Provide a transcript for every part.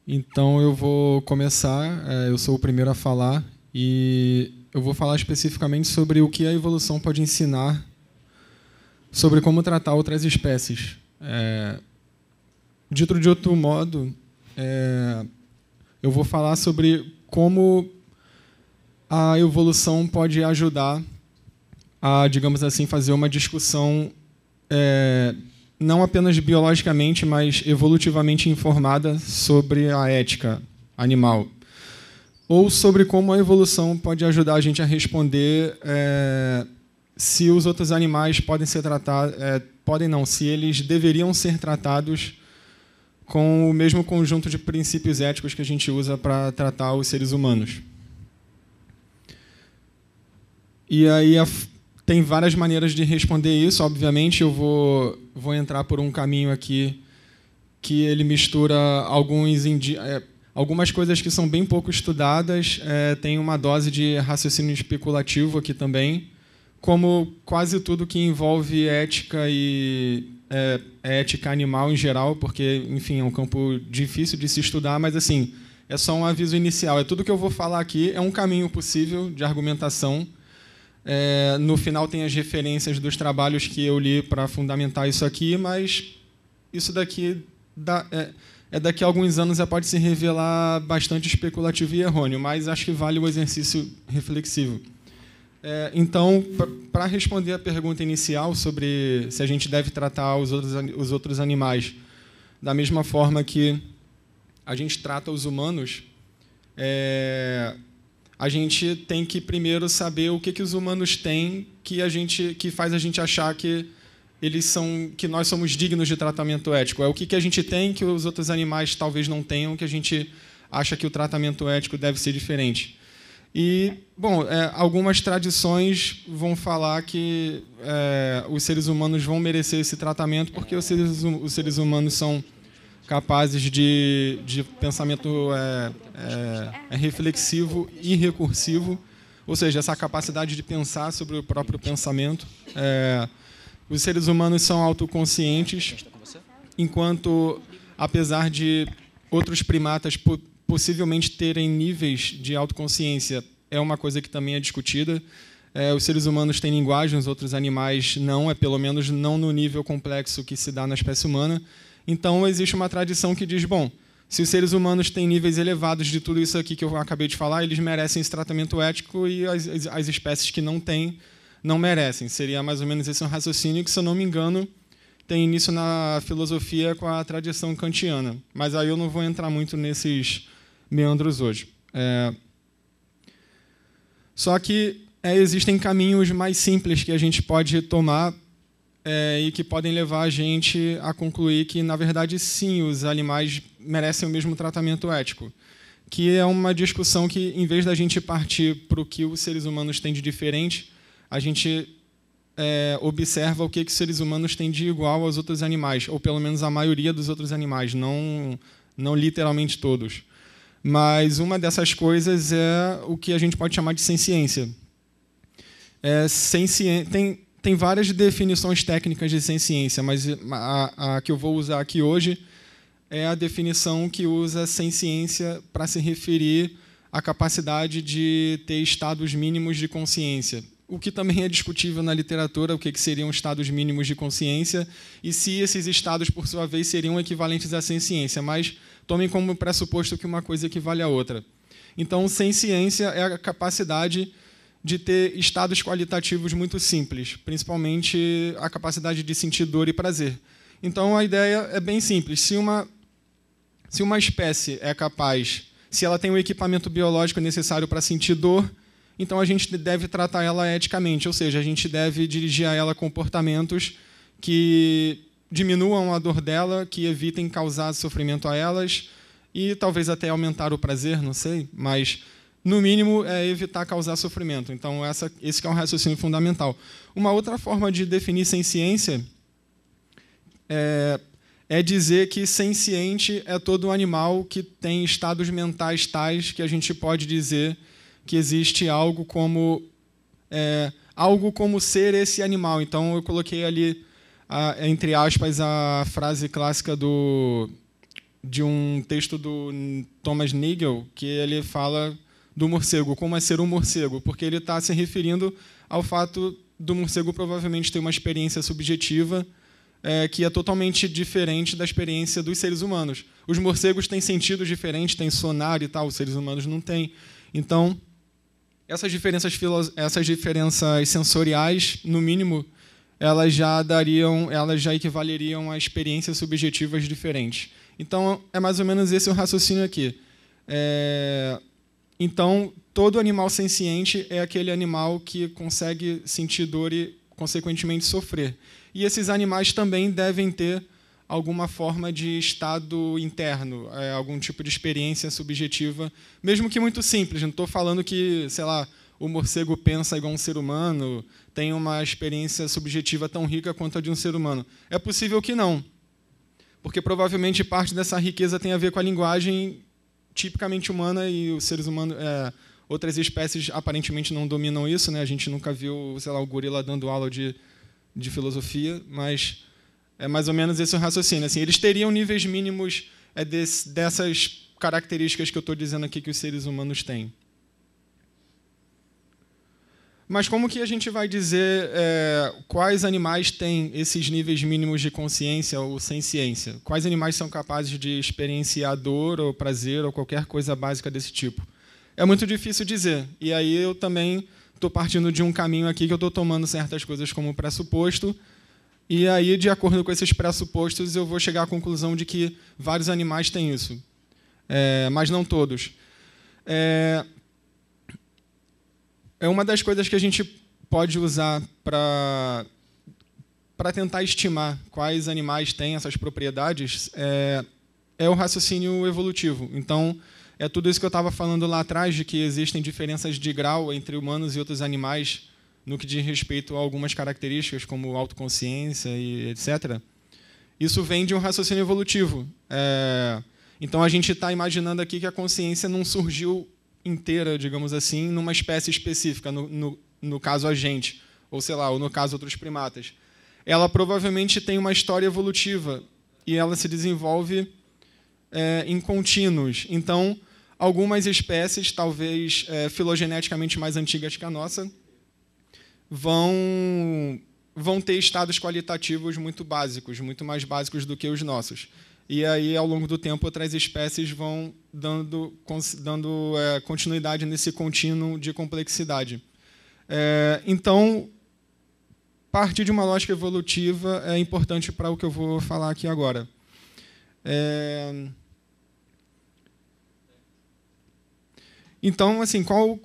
Então eu vou começar, eu sou o primeiro a falar, e eu vou falar especificamente sobre o que a evolução pode ensinar sobre como tratar outras espécies. Dito de outro modo, eu vou falar sobre como a evolução pode ajudar a, digamos assim, fazer uma discussão não apenas biologicamente, mas evolutivamente informada sobre a ética animal. Ou sobre como a evolução pode ajudar a gente a responder se os outros animais podem ser tratados, podem não, se eles deveriam ser tratados com o mesmo conjunto de princípios éticos que a gente usa para tratar os seres humanos. E aí tem várias maneiras de responder isso. Obviamente, eu vou entrar por um caminho aqui que ele mistura algumas coisas que são bem pouco estudadas, tem uma dose de raciocínio especulativo aqui também, como quase tudo que envolve ética e ética animal em geral, porque, enfim, é um campo difícil de se estudar, mas assim, é só um aviso inicial. Tudo que eu vou falar aqui é um caminho possível de argumentação. No final tem as referências dos trabalhos que eu li para fundamentar isso aqui, mas isso daqui daqui a alguns anos pode se revelar bastante especulativo e errôneo, mas acho que vale o exercício reflexivo. Então, para responder a pergunta inicial sobre se a gente deve tratar os outros animais da mesma forma que a gente trata os humanos, a gente tem que primeiro saber o que os humanos têm que faz a gente achar que que nós somos dignos de tratamento ético. O que a gente tem que os outros animais talvez não tenham, que a gente acha que o tratamento ético deve ser diferente. E, bom, algumas tradições vão falar que os seres humanos vão merecer esse tratamento porque os seres humanos são capazes de pensamento reflexivo e recursivo, ou seja, essa capacidade de pensar sobre o próprio pensamento. Os seres humanos são autoconscientes, enquanto, apesar de outros primatas possivelmente terem níveis de autoconsciência, é uma coisa que também é discutida. Os seres humanos têm linguagem, os outros animais não, pelo menos não no nível complexo que se dá na espécie humana. Então, existe uma tradição que diz, bom, se os seres humanos têm níveis elevados de tudo isso aqui que eu acabei de falar, eles merecem esse tratamento ético e as espécies que não têm, não merecem. Seria mais ou menos esse um raciocínio que, se eu não me engano, tem início na filosofia com a tradição kantiana. Mas aí eu não vou entrar muito nesses meandros hoje. Só que existem caminhos mais simples que a gente pode tomar e que podem levar a gente a concluir que, na verdade, sim, os animais merecem o mesmo tratamento ético, que é uma discussão que, em vez da gente partir para o que os seres humanos têm de diferente, a gente observa o que os seres humanos têm de igual aos outros animais, ou pelo menos a maioria dos outros animais, não literalmente todos. Mas uma dessas coisas é o que a gente pode chamar de senciência. Tem várias definições técnicas de senciência, mas a que eu vou usar aqui hoje é a definição que usa senciência para se referir à capacidade de ter estados mínimos de consciência, o que também é discutível na literatura, o que seriam estados mínimos de consciência e se esses estados, por sua vez, seriam equivalentes à senciência, mas tomem como pressuposto que uma coisa equivale à outra. Então, senciência é a capacidade de ter estados qualitativos muito simples, principalmente a capacidade de sentir dor e prazer. Então, a ideia é bem simples. Se uma espécie é capaz, se ela tem o equipamento biológico necessário para sentir dor, então a gente deve tratar ela eticamente, ou seja, a gente deve dirigir a ela comportamentos que diminuam a dor dela, que evitem causar sofrimento a elas e talvez até aumentar o prazer, não sei, mas no mínimo, evitar causar sofrimento. Então, esse que é um raciocínio fundamental. Uma outra forma de definir senciência é dizer que senciente é todo animal que tem estados mentais tais que a gente pode dizer que existe algo como ser esse animal. Então, eu coloquei ali, entre aspas, a frase clássica do de um texto do Thomas Nagel, que ele fala do morcego, como é ser um morcego, porque ele está se referindo ao fato do morcego provavelmente ter uma experiência subjetiva que é totalmente diferente da experiência dos seres humanos. Os morcegos têm sentidos diferentes, têm sonar e tal, os seres humanos não têm. Então, essas diferenças sensoriais, no mínimo, elas já equivaleriam a experiências subjetivas diferentes. Então, é mais ou menos esse o raciocínio aqui. Então, todo animal senciente é aquele animal que consegue sentir dor e, consequentemente, sofrer. E esses animais também devem ter alguma forma de estado interno, algum tipo de experiência subjetiva, mesmo que muito simples. Não estou falando que, sei lá, o morcego pensa igual um ser humano, tem uma experiência subjetiva tão rica quanto a de um ser humano. É possível que não, porque provavelmente parte dessa riqueza tem a ver com a linguagem tipicamente humana e os seres humanos, outras espécies aparentemente não dominam isso, né? A gente nunca viu, sei lá, o gorila dando aula de filosofia, mas é mais ou menos esse o raciocínio. Assim, eles teriam níveis mínimos dessas características que eu estou dizendo aqui que os seres humanos têm. Mas como que a gente vai dizer quais animais têm esses níveis mínimos de consciência ou senciência? Quais animais são capazes de experienciar dor ou prazer ou qualquer coisa básica desse tipo? É muito difícil dizer. E aí eu também estou partindo de um caminho aqui que eu estou tomando certas coisas como pressuposto, e aí, de acordo com esses pressupostos, eu vou chegar à conclusão de que vários animais têm isso, mas não todos. É uma das coisas que a gente pode usar para tentar estimar quais animais têm essas propriedades é o raciocínio evolutivo. Então, é tudo isso que eu estava falando lá atrás, de que existem diferenças de grau entre humanos e outros animais no que diz respeito a algumas características, como autoconsciência e etc. Isso vem de um raciocínio evolutivo. Então, a gente está imaginando aqui que a consciência não surgiu inteira, digamos assim, numa espécie específica, no caso a gente, ou sei lá, ou no caso outros primatas. Ela provavelmente tem uma história evolutiva e ela se desenvolve em contínuos. Então, algumas espécies, talvez filogeneticamente mais antigas que a nossa, vão ter estados qualitativos muito básicos, muito mais básicos do que os nossos. E aí, ao longo do tempo, outras espécies vão dando continuidade nesse contínuo de complexidade. Então, partir de uma lógica evolutiva é importante para o que eu vou falar aqui agora. Então, assim, qual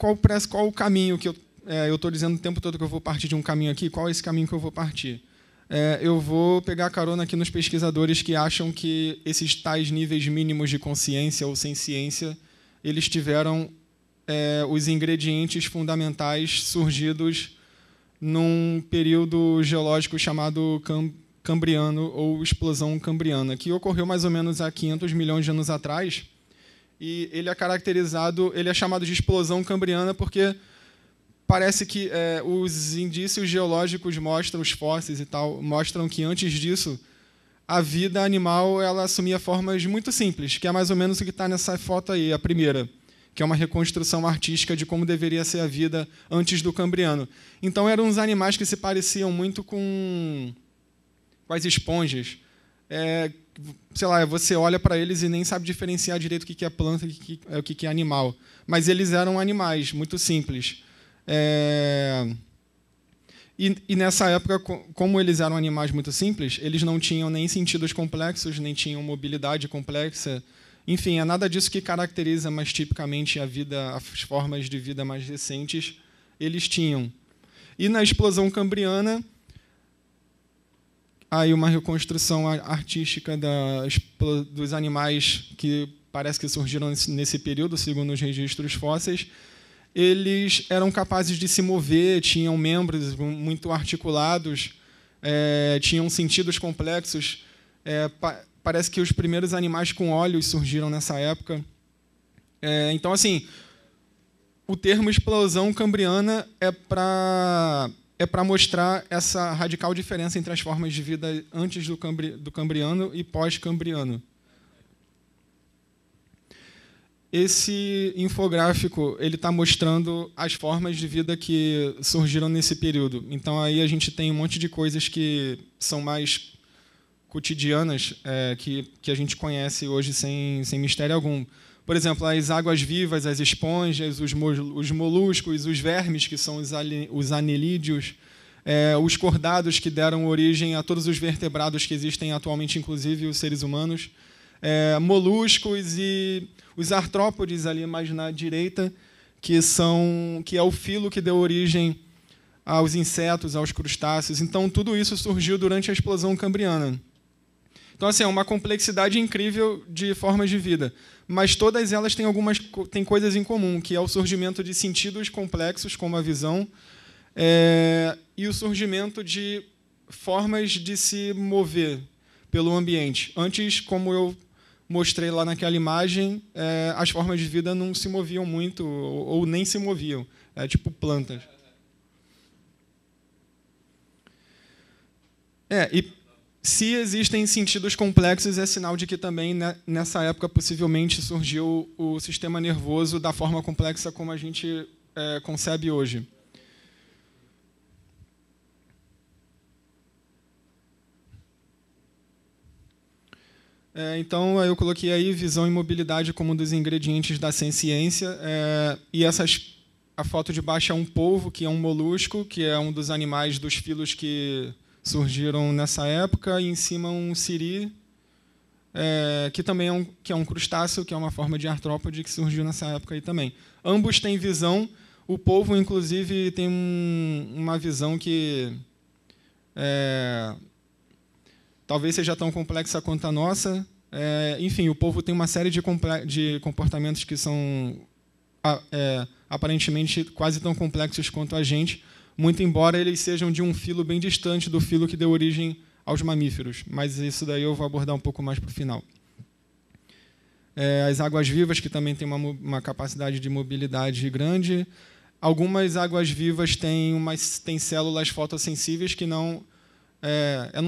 o caminho que eu estou dizendo o tempo todo que eu vou partir de um caminho aqui? Qual é esse caminho que eu vou partir? Eu vou pegar carona aqui nos pesquisadores que acham que esses tais níveis mínimos de consciência ou senciência, eles tiveram os ingredientes fundamentais surgidos num período geológico chamado Cambriano ou explosão cambriana, que ocorreu mais ou menos há 500 milhões de anos atrás. E ele é chamado de explosão cambriana porque parece que os indícios geológicos mostram, os fósseis e tal, mostram que antes disso a vida animal ela assumia formas muito simples, que é mais ou menos o que está nessa foto aí, a primeira, que é uma reconstrução artística de como deveria ser a vida antes do Cambriano. Então eram uns animais que se pareciam muito com as esponjas. Sei lá, você olha para eles e nem sabe diferenciar direito o que é planta e o que é animal. Mas eles eram animais muito simples. E nessa época, como eles eram animais muito simples, eles não tinham nem sentidos complexos, nem tinham mobilidade complexa. Enfim, é nada disso que caracteriza mais tipicamente a vida, as formas de vida mais recentes, eles tinham. E na explosão cambriana, aí uma reconstrução artística dos animais que parece que surgiram nesse período, segundo os registros fósseis. Eles eram capazes de se mover, tinham membros muito articulados, tinham sentidos complexos. Parece que os primeiros animais com olhos surgiram nessa época. Então, assim, o termo explosão cambriana é para mostrar essa radical diferença entre as formas de vida antes do Cambriano e pós-Cambriano. esse infográfico ele está mostrando as formas de vida que surgiram nesse período. Então, aí a gente tem um monte de coisas que são mais cotidianas, que a gente conhece hoje sem mistério algum. Por exemplo, as águas-vivas, as esponjas, os moluscos, os vermes, que são os anelídeos, os cordados, que deram origem a todos os vertebrados que existem atualmente, inclusive os seres humanos, moluscos e os artrópodes, ali mais na direita, que é o filo que deu origem aos insetos, aos crustáceos. Então, tudo isso surgiu durante a explosão cambriana. Então, assim, é uma complexidade incrível de formas de vida, mas todas elas têm coisas em comum, que é o surgimento de sentidos complexos, como a visão, e o surgimento de formas de se mover pelo ambiente. Antes, como eu mostrei lá naquela imagem, as formas de vida não se moviam muito, ou nem se moviam, tipo plantas. E se existem sentidos complexos, é sinal de que também, nessa época, possivelmente, surgiu o sistema nervoso da forma complexa como a gente concebe hoje. Então, eu coloquei aí visão e mobilidade como um dos ingredientes da senciência. E a foto de baixo é um polvo, que é um molusco, que é um dos animais dos filos que surgiram nessa época, e em cima um siri, que também é um crustáceo, que é uma forma de artrópode que surgiu nessa época aí também. Ambos têm visão. O polvo, inclusive, tem uma visão que talvez seja tão complexa quanto a nossa. Enfim, o polvo tem uma série de comportamentos que são aparentemente quase tão complexos quanto a gente, muito embora eles sejam de um filo bem distante do filo que deu origem aos mamíferos. Mas isso daí eu vou abordar um pouco mais para o final. As águas-vivas, que também têm uma capacidade de mobilidade grande. Algumas águas-vivas têm células fotossensíveis que não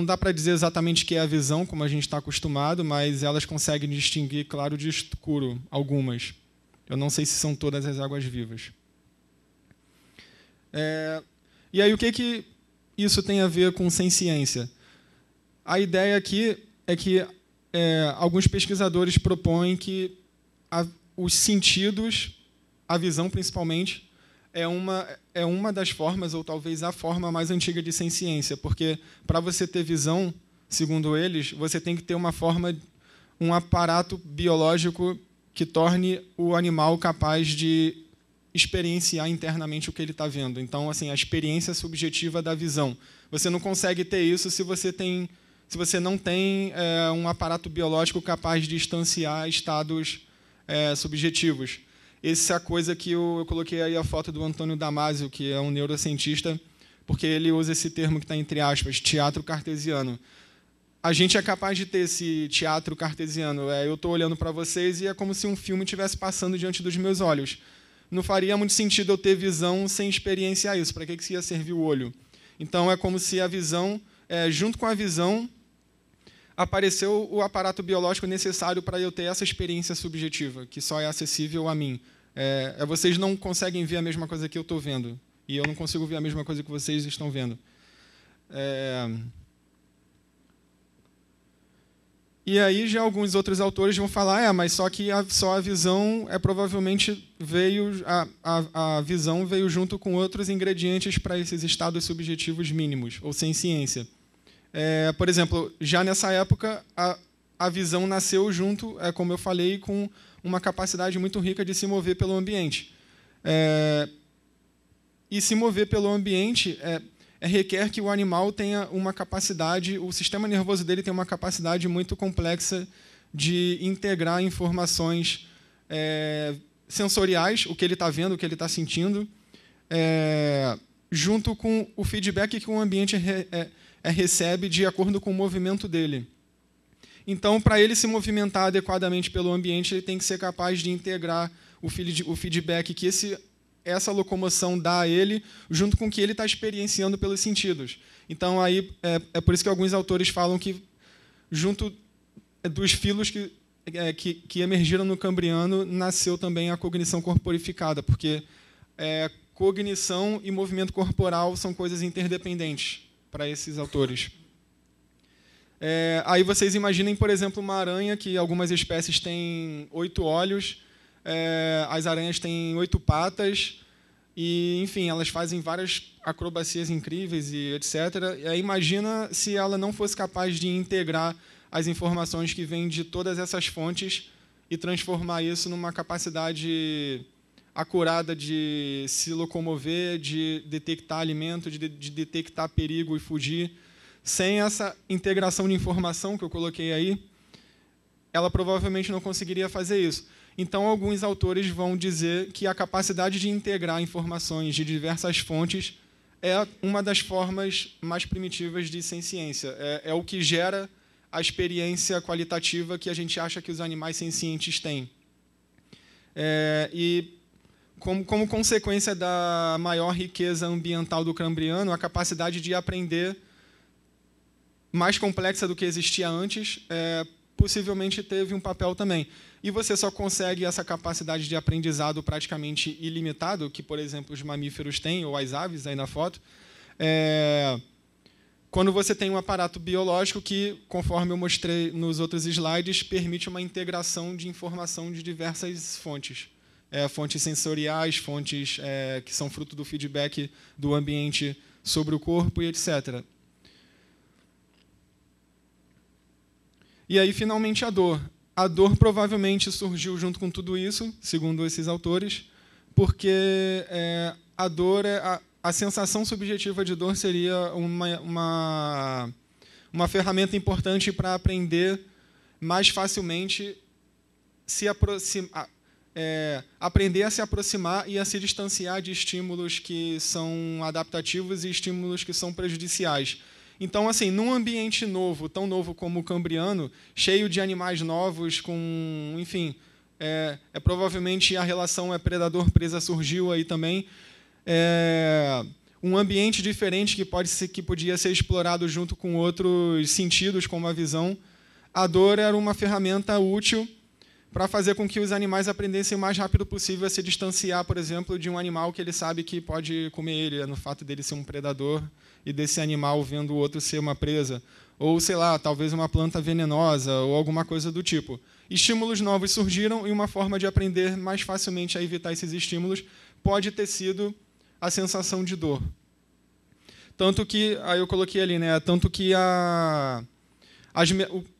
dá para dizer exatamente o que é a visão, como a gente está acostumado, mas elas conseguem distinguir claro de escuro, algumas. Eu não sei se são todas as águas-vivas. E aí, o que isso tem a ver com senciência? A ideia aqui é que alguns pesquisadores propõem que os sentidos, a visão principalmente, é uma das formas, ou talvez a forma mais antiga de senciência, porque para você ter visão, segundo eles, você tem que ter um aparato biológico que torne o animal capaz de experienciar internamente o que ele está vendo. Então, assim, a experiência subjetiva da visão. Você não consegue ter isso se você não tem um aparato biológico capaz de instanciar estados subjetivos. Essa é a coisa que eu coloquei aí a foto do Antônio Damasio, que é um neurocientista, porque ele usa esse termo que está entre aspas, teatro cartesiano. A gente é capaz de ter esse teatro cartesiano. Eu estou olhando para vocês e é como se um filme estivesse passando diante dos meus olhos. Não faria muito sentido eu ter visão sem experienciar isso. Para que ia servir o olho? Então, é como se a visão, junto com a visão, apareceu o aparato biológico necessário para eu ter essa experiência subjetiva, que só é acessível a mim. Vocês não conseguem ver a mesma coisa que eu estou vendo, e eu não consigo ver a mesma coisa que vocês estão vendo. E aí já alguns outros autores vão falar, mas só que só a visão provavelmente veio, a visão veio junto com outros ingredientes para esses estados subjetivos mínimos, ou senciência. Por exemplo, já nessa época, a visão nasceu junto, como eu falei, com uma capacidade muito rica de se mover pelo ambiente. E se mover pelo ambiente requer que o animal tenha uma capacidade, o sistema nervoso dele tem uma capacidade muito complexa de integrar informações sensoriais, o que ele está vendo, o que ele está sentindo, junto com o feedback que o ambiente recebe de acordo com o movimento dele. Então, para ele se movimentar adequadamente pelo ambiente, ele tem que ser capaz de integrar o feedback que essa locomoção dá a ele, junto com o que ele está experienciando pelos sentidos. Então, aí, é por isso que alguns autores falam que, junto dos filos que que emergiram no Cambriano, nasceu também a cognição corporificada, porque cognição e movimento corporal são coisas interdependentes para esses autores. Aí vocês imaginem, por exemplo, uma aranha, que algumas espécies têm 8 olhos, as aranhas têm 8 patas, e, enfim, elas fazem várias acrobacias incríveis e etc. E aí imagina se ela não fosse capaz de integrar as informações que vêm de todas essas fontes e transformar isso numa capacidade acurada de se locomover, de detectar alimento, de detectar perigo e fugir. Sem essa integração de informação que eu coloquei aí, ela provavelmente não conseguiria fazer isso. Então, alguns autores vão dizer que a capacidade de integrar informações de diversas fontes é uma das formas mais primitivas de senciência. É o que gera a experiência qualitativa que a gente acha que os animais sencientes têm. E, como consequência da maior riqueza ambiental do Cambriano, a capacidade de aprender mais complexa do que existia antes, possivelmente teve um papel também. E você só consegue essa capacidade de aprendizado praticamente ilimitado, que, por exemplo, os mamíferos têm, ou as aves, aí na foto, quando você tem um aparato biológico que, conforme eu mostrei nos outros slides, permite uma integração de informação de diversas fontes. Fontes sensoriais, fontes que são fruto do feedback do ambiente sobre o corpo e etc. E aí, finalmente, a dor. A dor provavelmente surgiu junto com tudo isso, segundo esses autores, porque a dor, a sensação subjetiva de dor seria uma ferramenta importante para aprender mais facilmente, aprender a se aproximar e a se distanciar de estímulos que são adaptativos e estímulos que são prejudiciais. Então, assim, num ambiente novo, tão novo como o Cambriano, cheio de animais novos, enfim, provavelmente a relação predador-presa surgiu aí também. Um ambiente diferente que podia ser explorado junto com outros sentidos, como a visão. A dor era uma ferramenta útil para fazer com que os animais aprendessem o mais rápido possível a se distanciar, por exemplo, de um animal que ele sabe que pode comer ele, no fato dele ser um predador e desse animal vendo o outro ser uma presa. Ou, sei lá, talvez uma planta venenosa ou alguma coisa do tipo. Estímulos novos surgiram e uma forma de aprender mais facilmente a evitar esses estímulos pode ter sido a sensação de dor. Tanto que, aí eu coloquei ali, né? Tanto que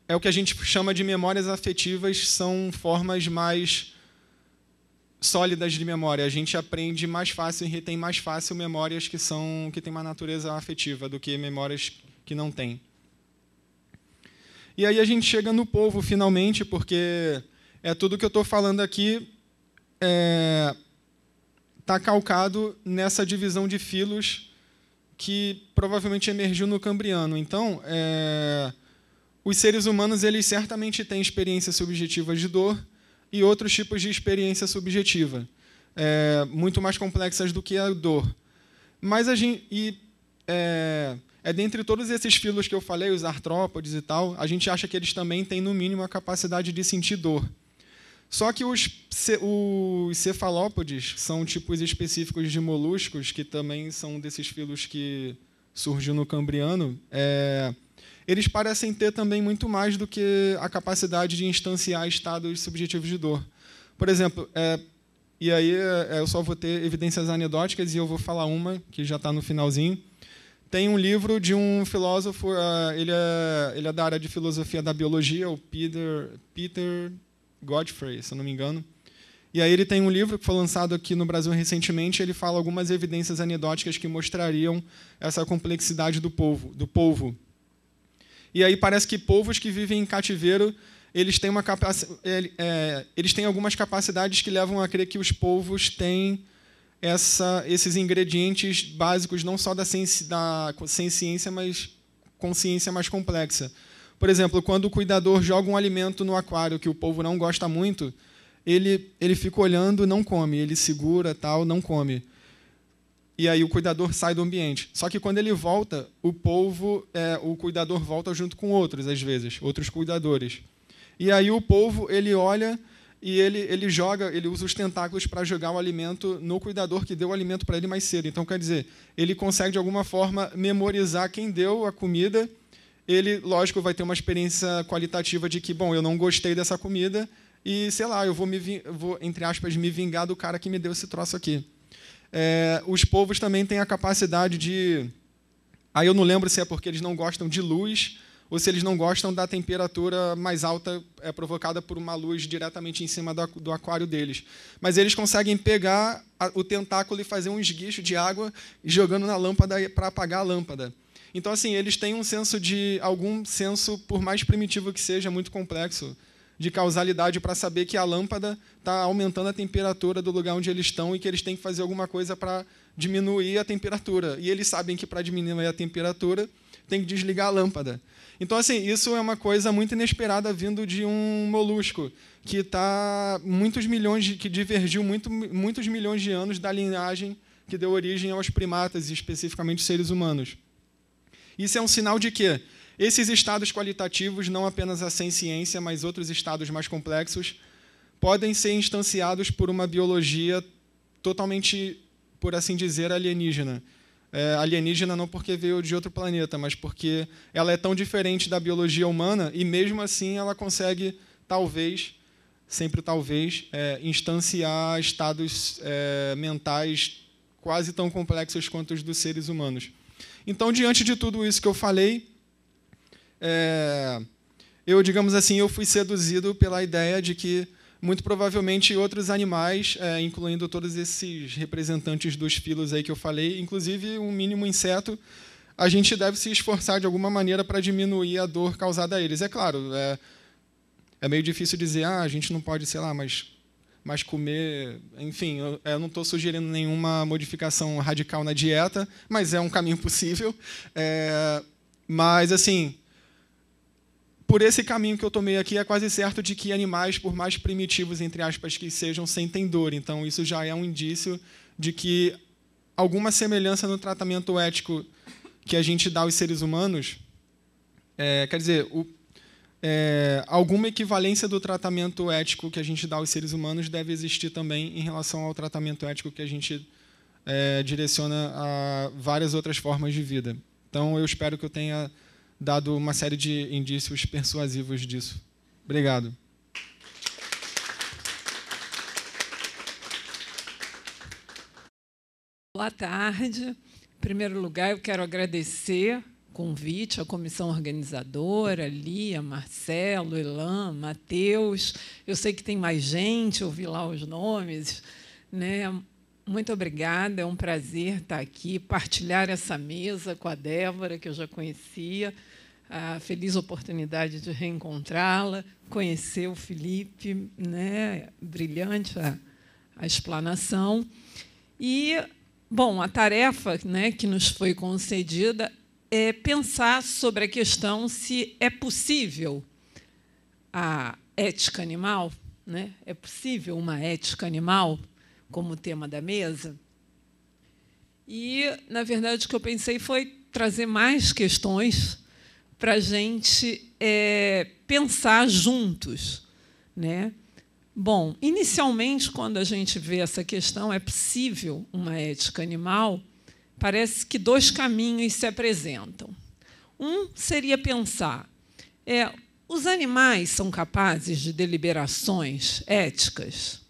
o que a gente chama de memórias afetivas são formas mais sólidas de memória. A gente aprende mais fácil e retém mais fácil memórias que têm uma natureza afetiva do que memórias que não têm. E aí a gente chega no polvo, finalmente, porque tudo que eu estou falando aqui está calcado nessa divisão de filos que provavelmente emergiu no Cambriano. Então, os seres humanos eles certamente têm experiências subjetivas de dor e outros tipos de experiência subjetiva, muito mais complexas do que a dor. Mas dentre todos esses filos que eu falei, os artrópodes e tal, a gente acha que eles também têm, no mínimo, a capacidade de sentir dor. Só que os cefalópodes são tipos específicos de moluscos, que também são desses filos que surgiu no Cambriano. Eles parecem ter também muito mais do que a capacidade de instanciar estados subjetivos de dor. Por exemplo, e aí eu só vou ter evidências anedóticas, e eu vou falar uma, que já está no finalzinho. Tem um livro de um filósofo, ele é da área de filosofia da biologia, o Peter Godfrey, se eu não me engano. E aí ele tem um livro que foi lançado aqui no Brasil recentemente, ele fala algumas evidências anedóticas que mostrariam essa complexidade do polvo. E aí parece que polvos que vivem em cativeiro, eles têm algumas capacidades que levam a crer que os polvos têm esses ingredientes básicos, não só da senciência, mas consciência mais complexa. Por exemplo, quando o cuidador joga um alimento no aquário que o polvo não gosta muito, ele fica olhando, não come, ele segura, tal, não come. E aí o cuidador sai do ambiente. Só que quando ele volta, o cuidador volta junto com outros, às vezes, outros cuidadores. E aí o polvo, ele olha e ele usa os tentáculos para jogar o alimento no cuidador que deu o alimento para ele mais cedo. Então, quer dizer, ele consegue, de alguma forma, memorizar quem deu a comida. Ele, lógico, vai ter uma experiência qualitativa de que, bom, eu não gostei dessa comida e, sei lá, eu vou, entre aspas, me vingar do cara que me deu esse troço aqui. Os polvos também têm a capacidade de... Aí eu não lembro se é porque eles não gostam de luz ou se eles não gostam da temperatura mais alta provocada por uma luz diretamente em cima do aquário deles. Mas eles conseguem pegar o tentáculo e fazer um esguicho de água jogando na lâmpada para apagar a lâmpada. Então, assim, eles têm algum senso, por mais primitivo que seja, muito complexo, de causalidade para saber que a lâmpada está aumentando a temperatura do lugar onde eles estão e que eles têm que fazer alguma coisa para diminuir a temperatura. E eles sabem que, para diminuir a temperatura, tem que desligar a lâmpada. Então, assim, isso é uma coisa muito inesperada vindo de um molusco que que divergiu muitos milhões de anos da linhagem que deu origem aos primatas, e especificamente seres humanos. Isso é um sinal de que esses estados qualitativos, não apenas a senciência, mas outros estados mais complexos, podem ser instanciados por uma biologia totalmente, por assim dizer, alienígena. Alienígena não porque veio de outro planeta, mas porque ela é tão diferente da biologia humana e, mesmo assim, ela consegue, talvez, sempre talvez, instanciar estados mentais quase tão complexos quanto os dos seres humanos. Então, diante de tudo isso que eu falei, digamos assim, eu fui seduzido pela ideia de que, muito provavelmente, outros animais, incluindo todos esses representantes dos filos aí que eu falei, inclusive um mínimo inseto, a gente deve se esforçar de alguma maneira para diminuir a dor causada a eles. É claro, é meio difícil dizer, a gente não pode, sei lá, mas comer... Enfim, eu não estou sugerindo nenhuma modificação radical na dieta, mas é um caminho possível. Mas, assim, por esse caminho que eu tomei aqui, é quase certo de que animais, por mais primitivos, entre aspas, que sejam, sentem dor. Então, isso já é um indício de que alguma semelhança no tratamento ético que a gente dá aos seres humanos, quer dizer, alguma equivalência do tratamento ético que a gente dá aos seres humanos deve existir também em relação ao tratamento ético que a gente direciona a várias outras formas de vida. Então, eu espero que eu tenha dado uma série de indícios persuasivos disso. Obrigado. Boa tarde. Em primeiro lugar, eu quero agradecer o convite à comissão organizadora, Lia, Marcelo, Elan, Matheus. Eu sei que tem mais gente, eu vi lá os nomes, né? Muito obrigada, é um prazer estar aqui, partilhar essa mesa com a Débora, que eu já conhecia, a feliz oportunidade de reencontrá-la, conhecer o Felipe, né? Brilhante a explanação. E, bom, a tarefa, né, que nos foi concedida é pensar sobre a questão se é possível a ética animal, né? É possível uma ética animal como tema da mesa. E, na verdade, o que eu pensei foi trazer mais questões para a gente pensar juntos, né? Bom, inicialmente, quando a gente vê essa questão, é possível uma ética animal, parece que dois caminhos se apresentam. Um seria pensar, os animais são capazes de deliberações éticas?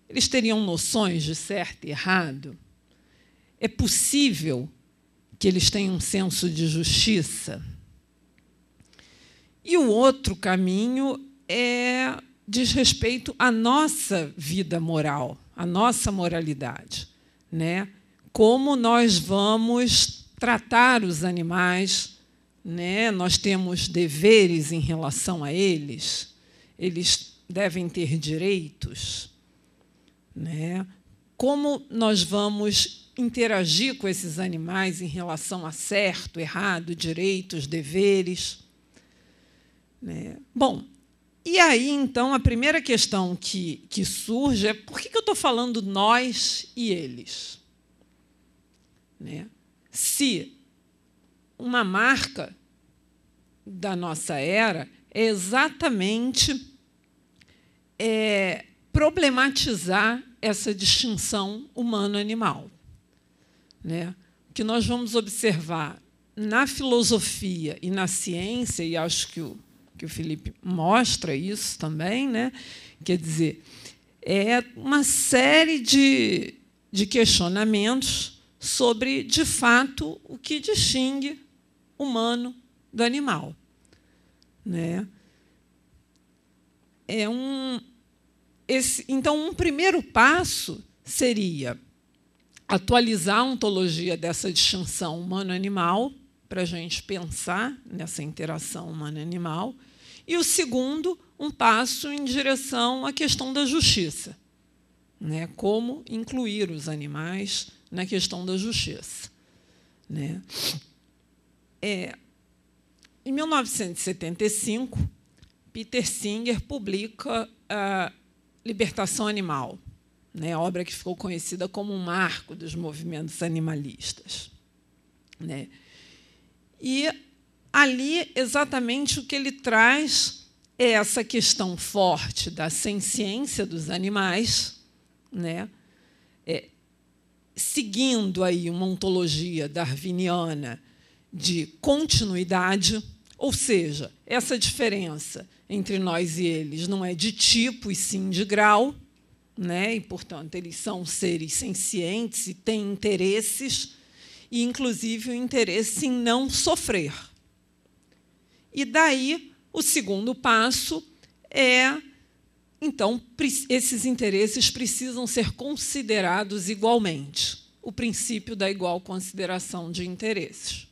Eles teriam noções de certo e errado? É possível que eles tenham um senso de justiça? E o outro caminho diz respeito à nossa vida moral, à nossa moralidade, né? Como nós vamos tratar os animais, né? Nós temos deveres em relação a eles, eles devem ter direitos, né? Como nós vamos interagir com esses animais em relação a certo, errado, direitos, deveres, né? Bom, e aí, então, a primeira questão que surge é por que eu estou falando nós e eles? Né? Se uma marca da nossa era é exatamente problematizar essa distinção humano-animal, né? O que nós vamos observar na filosofia e na ciência, e acho que o Felipe mostra isso também, né? Quer dizer, é uma série de questionamentos sobre, de fato, o que distingue o humano do animal, né? Então, um primeiro passo seria atualizar a ontologia dessa distinção humano-animal, para a gente pensar nessa interação humano-animal, e o segundo, um passo em direção à questão da justiça, né? Como incluir os animais na questão da justiça, né? Em 1975, Peter Singer publica a Libertação Animal, né? A obra que ficou conhecida como um marco dos movimentos animalistas, né? E ali, exatamente, o que ele traz é essa questão forte da senciência dos animais, né? Seguindo aí uma ontologia darwiniana de continuidade, ou seja, essa diferença entre nós e eles não é de tipo, e sim de grau, né? E, portanto, eles são seres sencientes e têm interesses, e, inclusive, o interesse em não sofrer. E, daí, o segundo passo é, então, esses interesses precisam ser considerados igualmente. O princípio da igual consideração de interesses,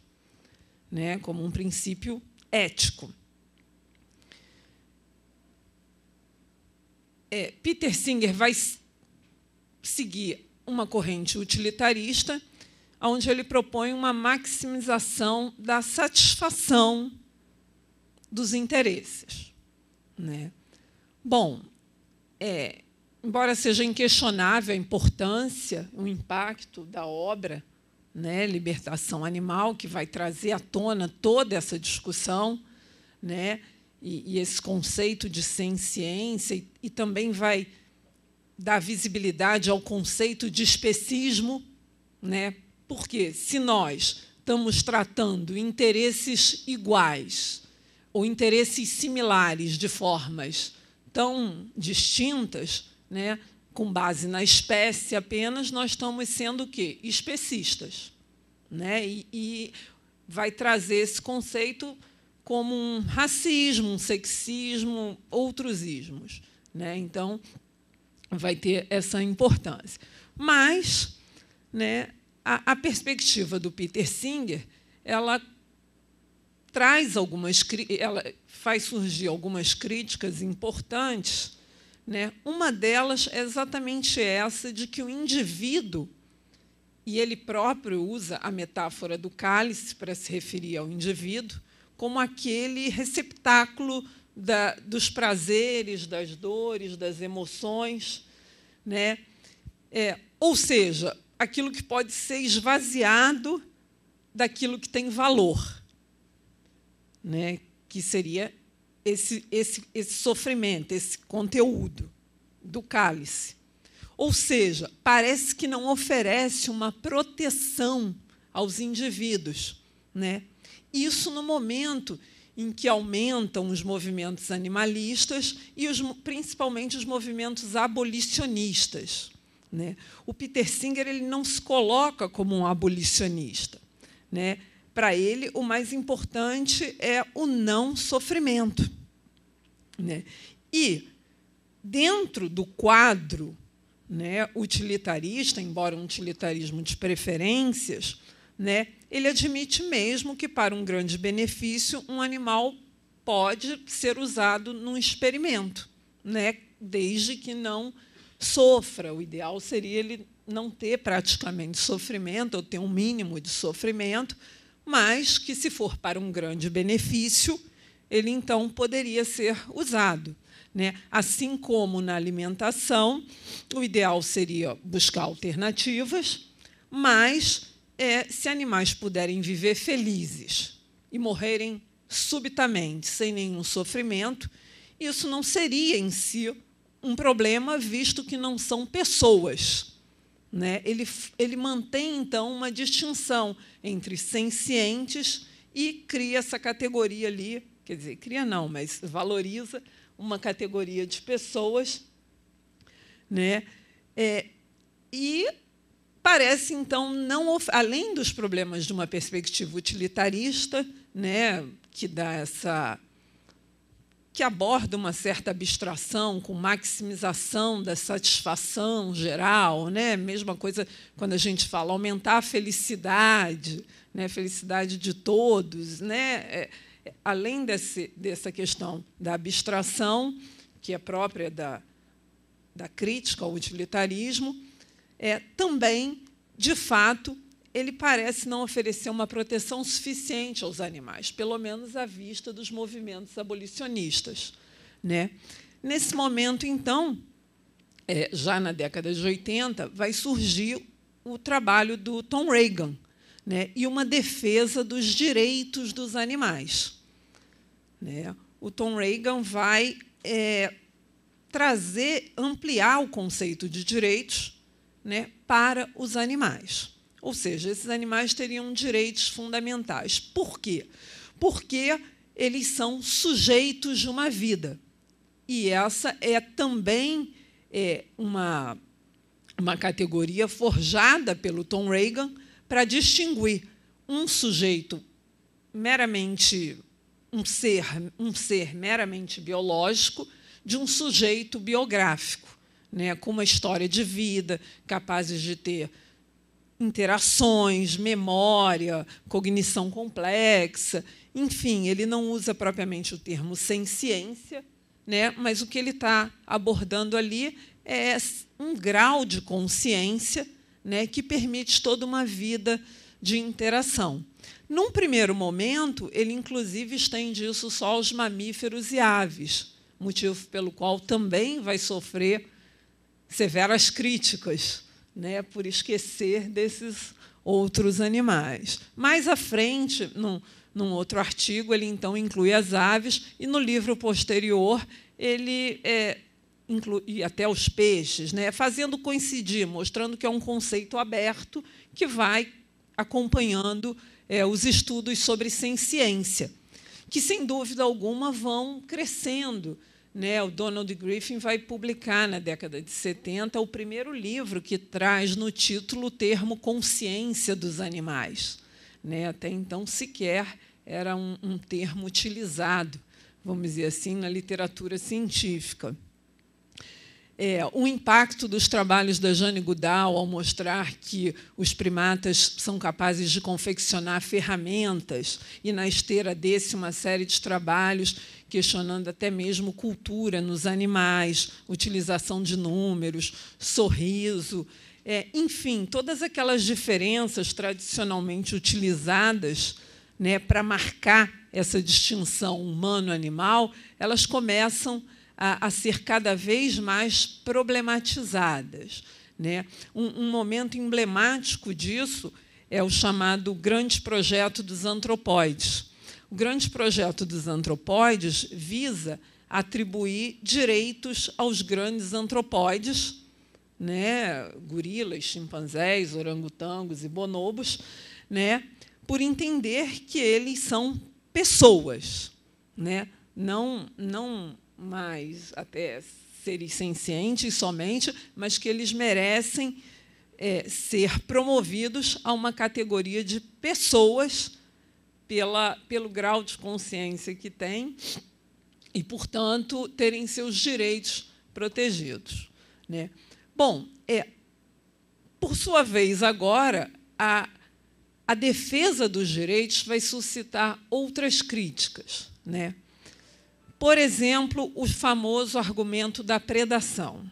né? Como um princípio ético. Peter Singer vai seguir uma corrente utilitarista, onde ele propõe uma maximização da satisfação dos interesses, né? Bom, embora seja inquestionável a importância, o impacto da obra, né, Libertação Animal, que vai trazer à tona toda essa discussão, né, e esse conceito de senciência, e também vai dar visibilidade ao conceito de especismo, né? Porque, se nós estamos tratando interesses iguais ou interesses similares de formas tão distintas, né, com base na espécie apenas, nós estamos sendo o quê? Especistas, né? E vai trazer esse conceito como um racismo, um sexismo, outros ismos, né? Então, vai ter essa importância. Mas, né, a perspectiva do Peter Singer, ela faz surgir algumas críticas importantes, né? Uma delas é exatamente essa de que o indivíduo, e ele próprio usa a metáfora do cálice para se referir ao indivíduo, como aquele receptáculo dos prazeres, das dores, das emoções, né? Ou seja, aquilo que pode ser esvaziado daquilo que tem valor, né? Que seria esse sofrimento, esse conteúdo do cálice. Ou seja, parece que não oferece uma proteção aos indivíduos, né? Isso no momento em que aumentam os movimentos animalistas e, principalmente, os movimentos abolicionistas, né? O Peter Singer ele não se coloca como um abolicionista, né? Para ele, o mais importante é o não sofrimento, né? E, dentro do quadro, né, utilitarista, embora um utilitarismo de preferências, né, ele admite mesmo que, para um grande benefício, um animal pode ser usado num experimento, né, desde que não sofra. O ideal seria ele não ter praticamente sofrimento, ou ter um mínimo de sofrimento, mas que, se for para um grande benefício, ele, então, poderia ser usado, né? Assim como na alimentação, o ideal seria buscar alternativas, mas, se animais puderem viver felizes e morrerem subitamente, sem nenhum sofrimento, isso não seria em si um problema, visto que não são pessoas, né? Ele mantém, então, uma distinção entre sencientes e cria essa categoria ali, quer dizer, cria não, mas valoriza uma categoria de pessoas, né? E parece, então, não, além dos problemas de uma perspectiva utilitarista, né, que aborda uma certa abstração com maximização da satisfação geral, né? Mesma coisa quando a gente fala aumentar a felicidade, né? Felicidade de todos, né? Além dessa questão da abstração, que é própria da crítica ao utilitarismo, também, de fato, ele parece não oferecer uma proteção suficiente aos animais, pelo menos à vista dos movimentos abolicionistas, né? Nesse momento, então, já na década de 80, vai surgir o trabalho do Tom Regan, né? E uma defesa dos direitos dos animais, né? O Tom Regan vai ampliar o conceito de direitos, né, para os animais. Ou seja, esses animais teriam direitos fundamentais. Por quê? Porque eles são sujeitos de uma vida. E essa é também uma categoria forjada pelo Tom Regan para distinguir um sujeito meramente, um ser meramente biológico de um sujeito biográfico, né, com uma história de vida, capazes de ter interações, memória, cognição complexa. Enfim, ele não usa propriamente o termo senciência, né, mas o que ele está abordando ali é um grau de consciência, né, que permite toda uma vida de interação. Num primeiro momento, ele, inclusive, estende isso só aos mamíferos e aves, motivo pelo qual também vai sofrer severas críticas, né, por esquecer desses outros animais. Mais à frente, num outro artigo, ele, então, inclui as aves, e, no livro posterior, ele inclui até os peixes, né, fazendo coincidir, mostrando que é um conceito aberto que vai acompanhando os estudos sobre senciência, que, sem dúvida alguma, vão crescendo, né? O Donald Griffin vai publicar, na década de 70, o primeiro livro que traz no título o termo consciência dos animais, né? Até então, sequer era um termo utilizado, vamos dizer assim, na literatura científica. O impacto dos trabalhos da Jane Goodall ao mostrar que os primatas são capazes de confeccionar ferramentas, e, na esteira desse, uma série de trabalhos questionando até mesmo cultura nos animais, utilização de números, sorriso, enfim, todas aquelas diferenças tradicionalmente utilizadas, né, para marcar essa distinção humano-animal, elas começam a ser cada vez mais problematizadas, né? Um momento emblemático disso é o chamado Grande Projeto dos Antropóides. O Grande Projeto dos Antropóides visa atribuir direitos aos grandes antropóides, né, gorilas, chimpanzés, orangotangos e bonobos, né, por entender que eles são pessoas, né, não mais até seres sencientes somente, mas que eles merecem ser promovidos a uma categoria de pessoas pelo grau de consciência que têm e, portanto, terem seus direitos protegidos, né? Bom, por sua vez, agora, a defesa dos direitos vai suscitar outras críticas, né? Por exemplo, o famoso argumento da predação,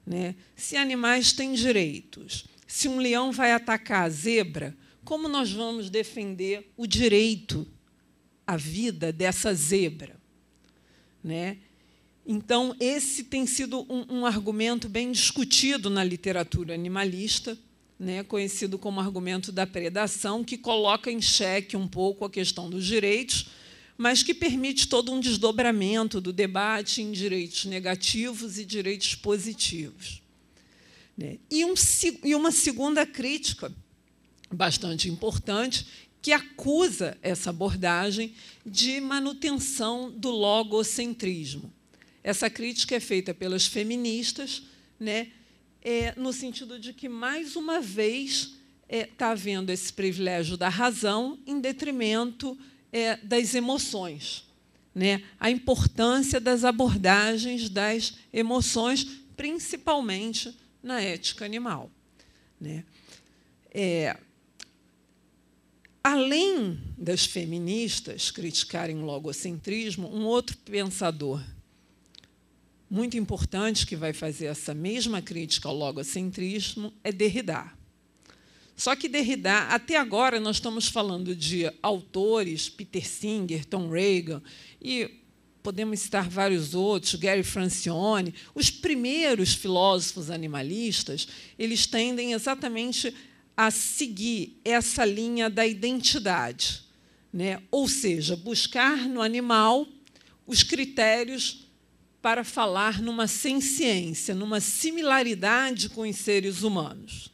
né? Se animais têm direitos, se um leão vai atacar a zebra, como nós vamos defender o direito à vida dessa zebra, né? Então, esse tem sido um argumento bem discutido na literatura animalista, né, conhecido como argumento da predação, que coloca em xeque um pouco a questão dos direitos, mas que permite todo um desdobramento do debate em direitos negativos e direitos positivos. E uma segunda crítica, bastante importante, que acusa essa abordagem de manutenção do logocentrismo. Essa crítica é feita pelas feministas, no sentido de que, mais uma vez, está havendo esse privilégio da razão em detrimento das emoções. A importância das abordagens das emoções, principalmente na ética animal. Além das feministas criticarem o logocentrismo, um outro pensador muito importante que vai fazer essa mesma crítica ao logocentrismo é Derrida. Só que Derrida, até agora, nós estamos falando de autores, Peter Singer, Tom Regan, e podemos citar vários outros, Gary Francione. Os primeiros filósofos animalistas, eles tendem exatamente a seguir essa linha da identidade, ou seja, buscar no animal os critérios para falar numa senciência, numa similaridade com os seres humanos,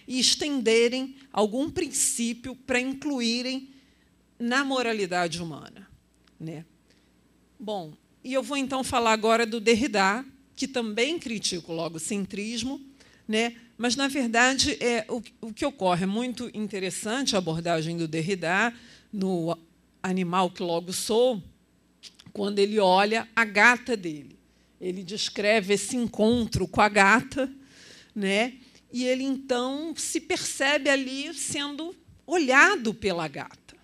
e estenderem algum princípio para incluírem na moralidade humana. Bom, e eu vou, então, falar agora do Derrida, que também critica o logocentrismo, mas, na verdade, o que ocorre é muito interessante a abordagem do Derrida no Animal que Logo Sou, quando ele olha a gata dele. Ele descreve esse encontro com a gata, e ele, então, se percebe ali sendo olhado pela gata.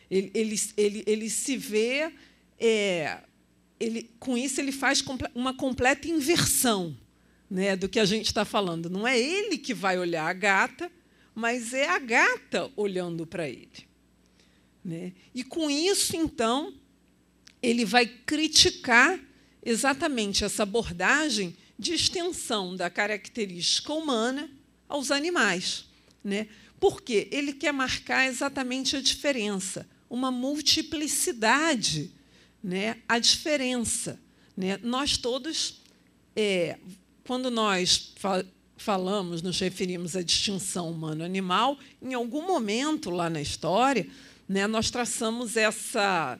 Ele se vê... com isso, ele faz uma completa inversão, do que a gente está falando. Não é ele que vai olhar a gata, mas é a gata olhando para ele. E, com isso, então, ele vai criticar exatamente essa abordagem de extensão da característica humana aos animais. Porque ele quer marcar exatamente a diferença, uma multiplicidade, a diferença. Nós todos, quando nós falamos, nos referimos à distinção humano-animal, em algum momento lá na história, nós traçamos essa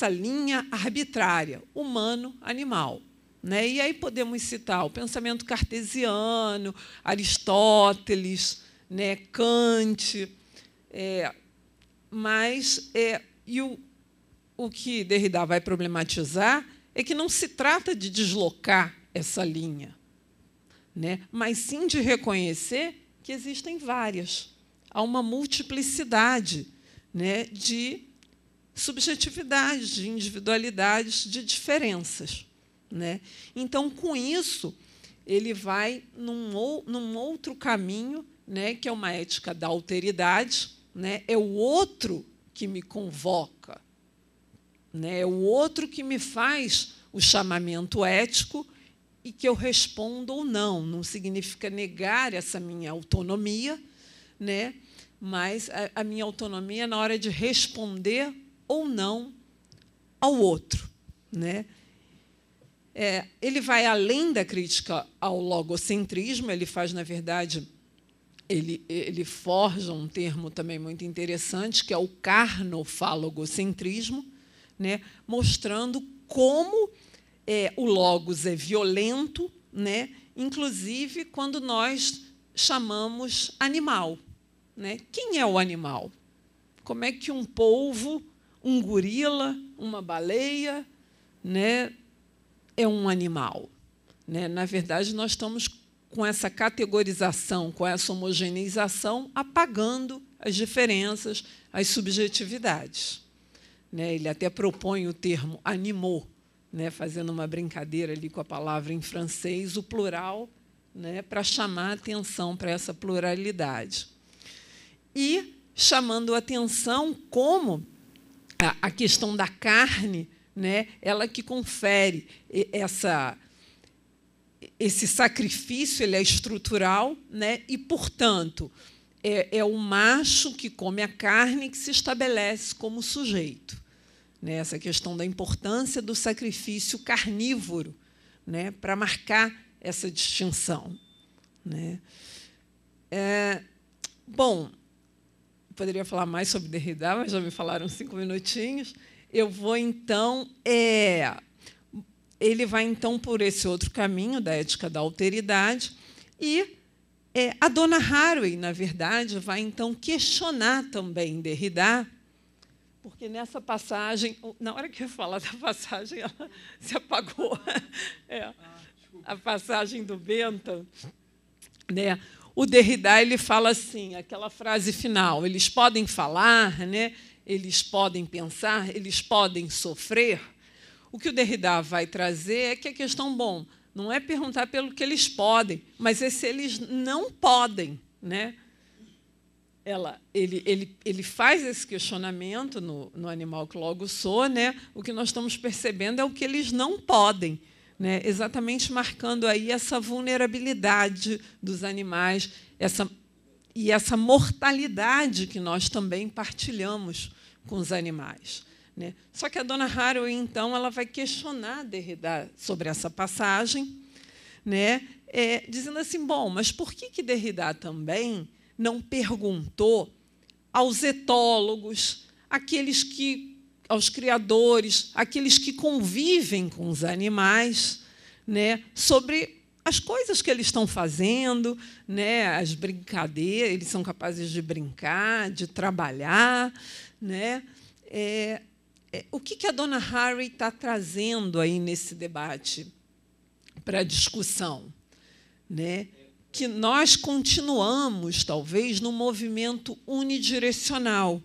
linha arbitrária, humano-animal. E aí podemos citar o pensamento cartesiano, Aristóteles, Kant, mas o que Derrida vai problematizar é que não se trata de deslocar essa linha, mas sim de reconhecer que existem várias. Há uma multiplicidade de subjetividades, de individualidades, de diferenças. Então, com isso, ele vai num outro caminho, que é uma ética da alteridade. É o outro que me convoca, é o outro que me faz o chamamento ético e que eu respondo ou não. Não significa negar essa minha autonomia, mas a minha autonomia é na hora de responder ou não ao outro. Ele vai além da crítica ao logocentrismo, ele faz, na verdade, ele forja um termo também muito interessante, que é o carnofalogocentrismo, mostrando como o logos é violento, inclusive quando nós chamamos animal. Quem é o animal? Como é que um polvo, um gorila, uma baleia, é um animal? Na verdade, nós estamos, com essa categorização, com essa homogeneização, apagando as diferenças, as subjetividades. Ele até propõe o termo animaux, fazendo uma brincadeira ali com a palavra em francês, o plural, para chamar a atenção para essa pluralidade. E chamando a atenção como a questão da carne, ela que confere esse sacrifício, ele é estrutural, e, portanto, é o macho que come a carne que se estabelece como sujeito. Né? Essa questão da importância do sacrifício carnívoro, né? Para marcar essa distinção. Né? Bom, poderia falar mais sobre Derrida, mas já me falaram 5 minutinhos. Eu vou, então... Ele vai, então, por esse outro caminho da ética da alteridade e a dona Haraway, na verdade, vai, então, questionar também Derrida, porque nessa passagem, na hora que eu ia falar da passagem, ela se apagou. A passagem do Bentham, né? O Derrida ele fala assim, aquela frase final: eles podem falar, né? Eles podem pensar, eles podem sofrer. O que o Derrida vai trazer é que a questão, bom, não é perguntar pelo que eles podem, mas é se eles não podem. Né? Ele faz esse questionamento no Animal que Logo Sou, né? O que nós estamos percebendo é o que eles não podem, né? Exatamente marcando aí essa vulnerabilidade dos animais, essa mortalidade que nós também partilhamos com os animais. Né? Só que a dona Haraway, então, ela vai questionar Derrida sobre essa passagem, né? Dizendo assim, bom, mas por que Derrida também não perguntou aos etólogos, aos criadores, aqueles que convivem com os animais, né? Sobre as coisas que eles estão fazendo, né? As brincadeiras, eles são capazes de brincar, de trabalhar, né? O que a dona Haraway está trazendo aí nesse debate para a discussão? Né? Que nós continuamos, talvez, num movimento unidirecional,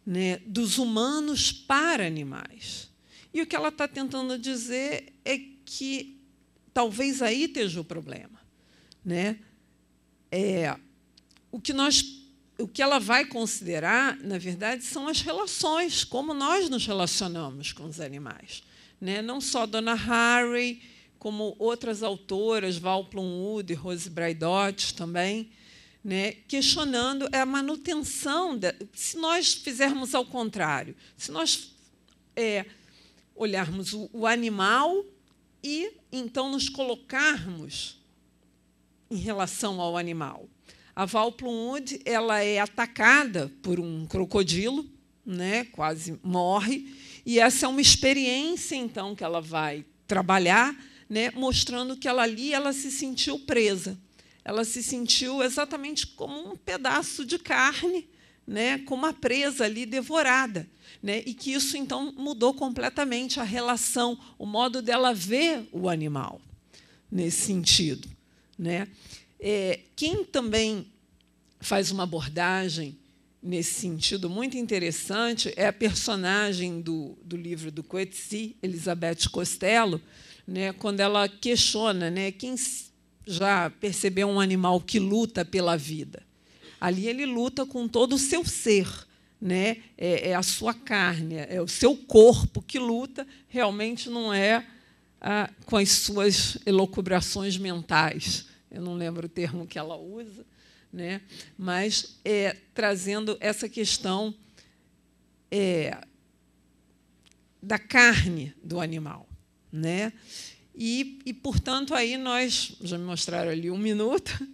né? Dos humanos para animais. E o que ela está tentando dizer é que talvez aí esteja o problema. Né? O que ela vai considerar, na verdade, são as relações, como nós nos relacionamos com os animais. Né? Não só a dona Haraway, como outras autoras, Val Plumwood e Rose Braidotti também, né? Questionando a manutenção. Se nós fizermos ao contrário, se nós olharmos o animal e, então, nos colocarmos em relação ao animal. A Val Plumwood ela é atacada por um crocodilo, né? Quase morre, e essa é uma experiência, então, que ela vai trabalhar, né? Mostrando que ela se sentiu presa. Ela se sentiu exatamente como um pedaço de carne, né? Como uma presa ali devorada. Né? E que isso, então, mudou completamente a relação, o modo dela ver o animal, nesse sentido. Né? Quem também faz uma abordagem nesse sentido muito interessante é a personagem do livro do Coetzee, Elizabeth Costello, né, quando ela questiona, né, quem já percebeu um animal que luta pela vida. Ali ele luta com todo o seu ser, né? É a sua carne, é o seu corpo que luta, realmente não é com as suas elucubrações mentais. Eu não lembro o termo que ela usa, né? Mas trazendo essa questão da carne do animal. Né? E, portanto, aí nós, já me mostraram ali 1 minuto,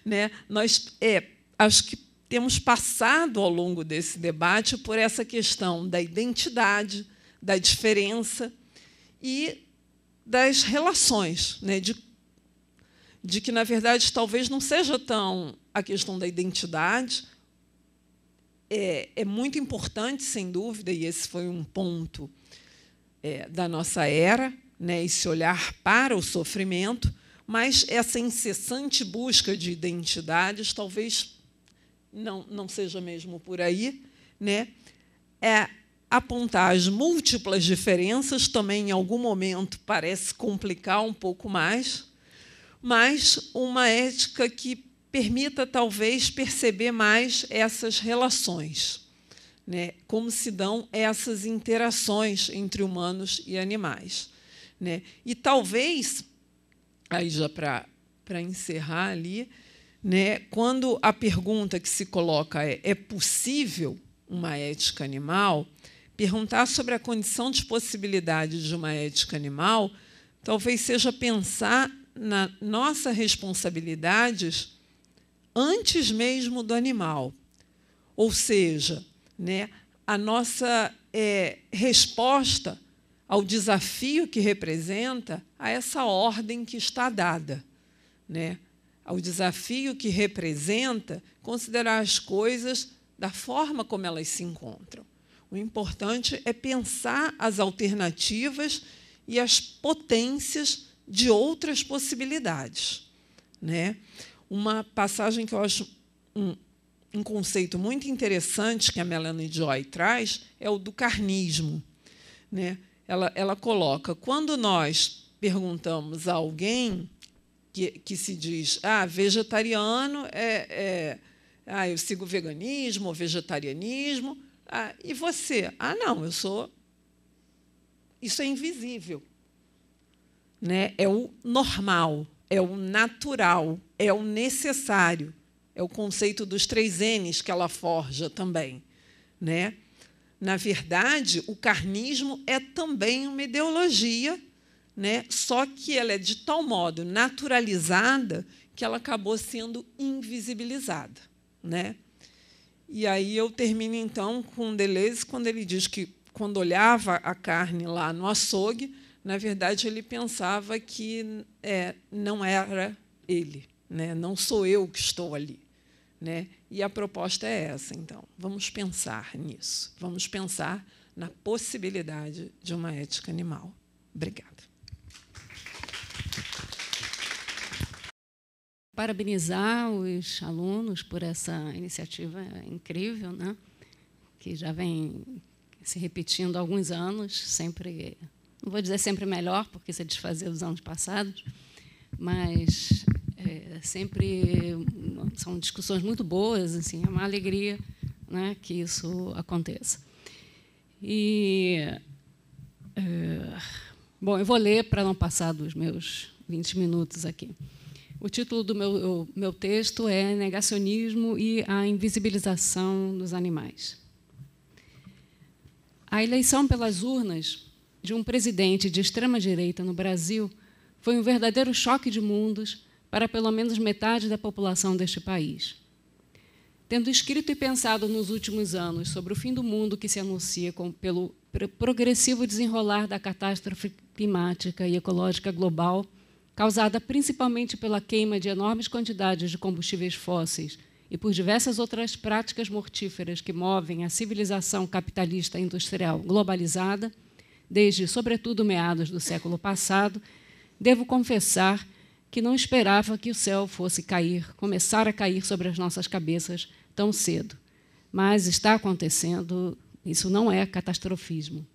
né? Nós acho que temos passado ao longo desse debate por essa questão da identidade, da diferença e das relações, né? De que, na verdade, talvez não seja tão a questão da identidade. É muito importante, sem dúvida, e esse foi um ponto da nossa era, né, esse olhar para o sofrimento, mas essa incessante busca de identidades talvez não seja mesmo por aí. Né? Apontar as múltiplas diferenças também, em algum momento, parece complicar um pouco mais, mas uma ética que permita, talvez, perceber mais essas relações, né? Como se dão essas interações entre humanos e animais. Né? E talvez, aí já para encerrar ali, né, quando a pergunta que se coloca é possível uma ética animal, perguntar sobre a condição de possibilidade de uma ética animal talvez seja pensar na nossa responsabilidades antes mesmo do animal. Ou seja, né, a nossa resposta ao desafio que representa a essa ordem que está dada, né, ao desafio que representa considerar as coisas da forma como elas se encontram. O importante é pensar as alternativas e as potências de outras possibilidades, né? Uma passagem que eu acho um conceito muito interessante que a Melanie Joy traz é o do carnismo, né? Ela coloca, quando nós perguntamos a alguém que se diz vegetariano, eu sigo o veganismo ou vegetarianismo, e você? Não, eu sou... Isso é invisível, né? É o normal, é o natural, é o necessário. É o conceito dos 3 N's que ela forja também, né? Na verdade, o carnismo é também uma ideologia, né? Só que ela é de tal modo naturalizada que ela acabou sendo invisibilizada, né? E aí eu termino, então, com Deleuze, quando ele diz que, quando olhava a carne lá no açougue, na verdade, ele pensava que não era ele, né? Não sou eu que estou ali, né? E a proposta é essa, então. Vamos pensar nisso. Vamos pensar na possibilidade de uma ética animal. Obrigada. Parabenizar os alunos por essa iniciativa incrível, né? Que já vem se repetindo há alguns anos, sempre, não vou dizer sempre melhor, porque isso é desfazer dos anos passados, mas sempre são discussões muito boas, assim, é uma alegria, né, que isso aconteça. Bom, eu vou ler para não passar dos meus 20 minutos aqui. O título do meu texto é Negacionismo e a Invisibilização dos Animais. A eleição pelas urnas de um presidente de extrema-direita no Brasil foi um verdadeiro choque de mundos para pelo menos metade da população deste país. Tendo escrito e pensado nos últimos anos sobre o fim do mundo que se anuncia pelo progressivo desenrolar da catástrofe climática e ecológica global, causada principalmente pela queima de enormes quantidades de combustíveis fósseis e por diversas outras práticas mortíferas que movem a civilização capitalista industrial globalizada, desde, sobretudo, meados do século passado, devo confessar que não esperava que o céu fosse começar a cair sobre as nossas cabeças tão cedo. Mas está acontecendo, isso não é catastrofismo.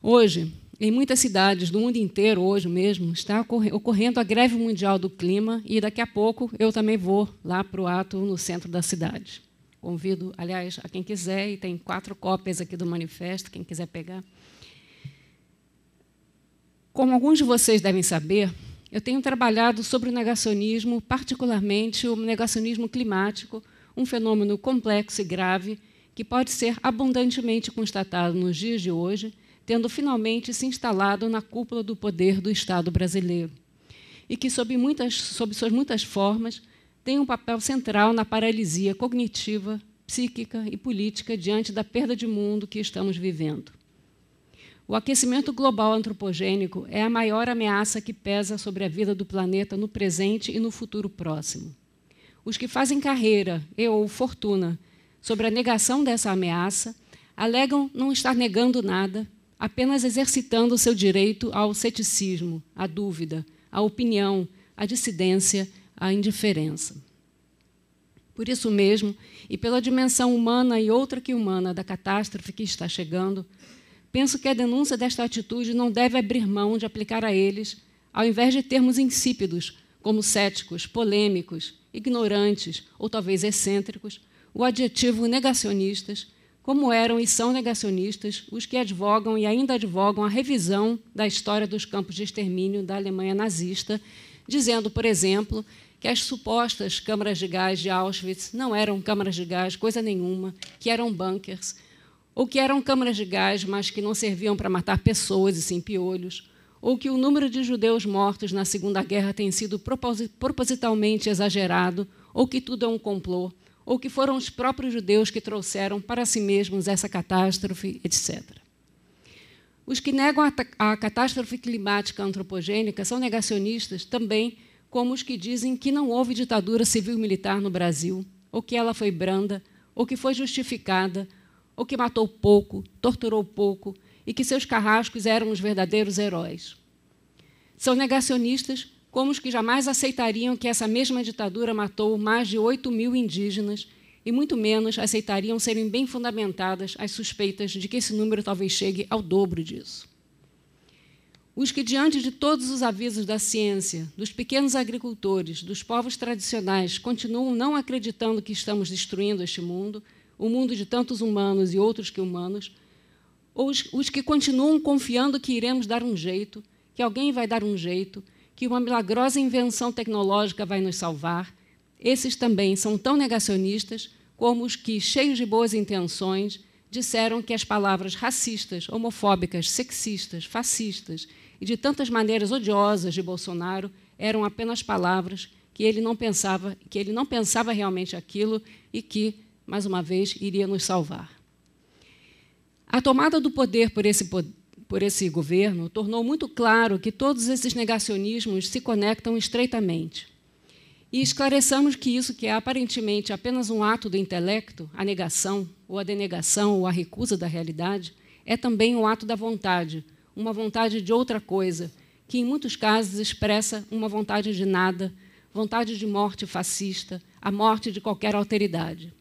Hoje, em muitas cidades do mundo inteiro, hoje mesmo, está ocorrendo a greve mundial do clima e, daqui a pouco, eu também vou lá para o ato no centro da cidade. Convido, aliás, a quem quiser, e tem 4 cópias aqui do manifesto, quem quiser pegar. Como alguns de vocês devem saber, eu tenho trabalhado sobre o negacionismo, particularmente o negacionismo climático, um fenômeno complexo e grave que pode ser abundantemente constatado nos dias de hoje, tendo finalmente se instalado na cúpula do poder do Estado brasileiro, e que, sob suas muitas formas, tem um papel central na paralisia cognitiva, psíquica e política diante da perda de mundo que estamos vivendo. O aquecimento global antropogênico é a maior ameaça que pesa sobre a vida do planeta no presente e no futuro próximo. Os que fazem carreira ou fortuna sobre a negação dessa ameaça alegam não estar negando nada, apenas exercitando o seu direito ao ceticismo, à dúvida, à opinião, à dissidência, à indiferença. Por isso mesmo, e pela dimensão humana e outra que humana da catástrofe que está chegando, penso que a denúncia desta atitude não deve abrir mão de aplicar a eles, ao invés de termos insípidos, como céticos, polêmicos, ignorantes ou talvez excêntricos, o adjetivo negacionistas, como eram e são negacionistas os que advogam e ainda advogam a revisão da história dos campos de extermínio da Alemanha nazista, dizendo, por exemplo, que as supostas câmaras de gás de Auschwitz não eram câmaras de gás, coisa nenhuma, que eram bunkers, ou que eram câmaras de gás, mas que não serviam para matar pessoas e sim piolhos, ou que o número de judeus mortos na Segunda Guerra tem sido propositalmente exagerado, ou que tudo é um complô, ou que foram os próprios judeus que trouxeram para si mesmos essa catástrofe, etc. Os que negam a catástrofe climática antropogênica são negacionistas também, como os que dizem que não houve ditadura civil-militar no Brasil, ou que ela foi branda, ou que foi justificada, ou que matou pouco, torturou pouco, e que seus carrascos eram os verdadeiros heróis. São negacionistas como os que jamais aceitariam que essa mesma ditadura matou mais de 8.000 indígenas e muito menos aceitariam serem bem fundamentadas as suspeitas de que esse número talvez chegue ao dobro disso. Os que, diante de todos os avisos da ciência, dos pequenos agricultores, dos povos tradicionais, continuam não acreditando que estamos destruindo este mundo, o mundo de tantos humanos e outros que humanos, ou os que continuam confiando que iremos dar um jeito, que alguém vai dar um jeito, que uma milagrosa invenção tecnológica vai nos salvar, esses também são tão negacionistas como os que, cheios de boas intenções, disseram que as palavras racistas, homofóbicas, sexistas, fascistas e de tantas maneiras odiosas de Bolsonaro eram apenas palavras, que ele não pensava realmente aquilo e que, mais uma vez, iria nos salvar. A tomada do poder por esse governo tornou muito claro que todos esses negacionismos se conectam estreitamente. E esclareçamos que isso, que é aparentemente apenas um ato do intelecto, a negação, ou a denegação, ou a recusa da realidade, é também um ato da vontade, uma vontade de outra coisa, que, em muitos casos, expressa uma vontade de nada, vontade de morte fascista, a morte de qualquer alteridade.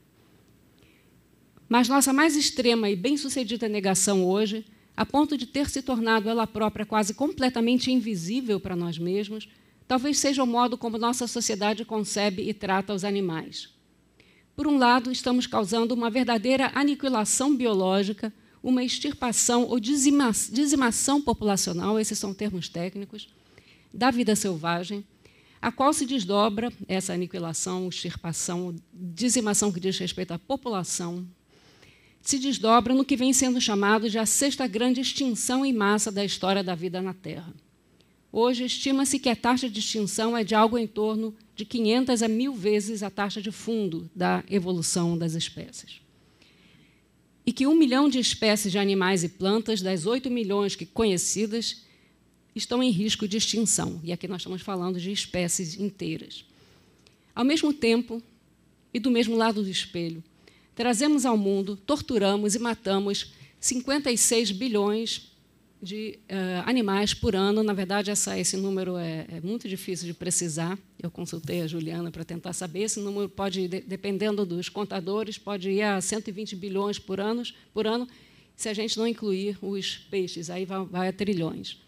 Mas nossa mais extrema e bem-sucedida negação hoje, a ponto de ter se tornado ela própria quase completamente invisível para nós mesmos, talvez seja o modo como nossa sociedade concebe e trata os animais. Por um lado, estamos causando uma verdadeira aniquilação biológica, uma extirpação ou dizimação populacional, esses são termos técnicos, da vida selvagem, a qual se desdobra essa aniquilação, extirpação, dizimação que diz respeito à população, se desdobra no que vem sendo chamado de a sexta grande extinção em massa da história da vida na Terra. Hoje, estima-se que a taxa de extinção é de algo em torno de 500 a 1.000 vezes a taxa de fundo da evolução das espécies. E que 1 milhão de espécies de animais e plantas, das 8 milhões que conhecidas, estão em risco de extinção. E aqui nós estamos falando de espécies inteiras. Ao mesmo tempo, e do mesmo lado do espelho, trazemos ao mundo, torturamos e matamos 56 bilhões de animais por ano. Na verdade, esse número é muito difícil de precisar. Eu consultei a Juliana para tentar saber. Esse número pode, dependendo dos contadores, pode ir a 120 bilhões por ano, se a gente não incluir os peixes, aí vai a trilhões.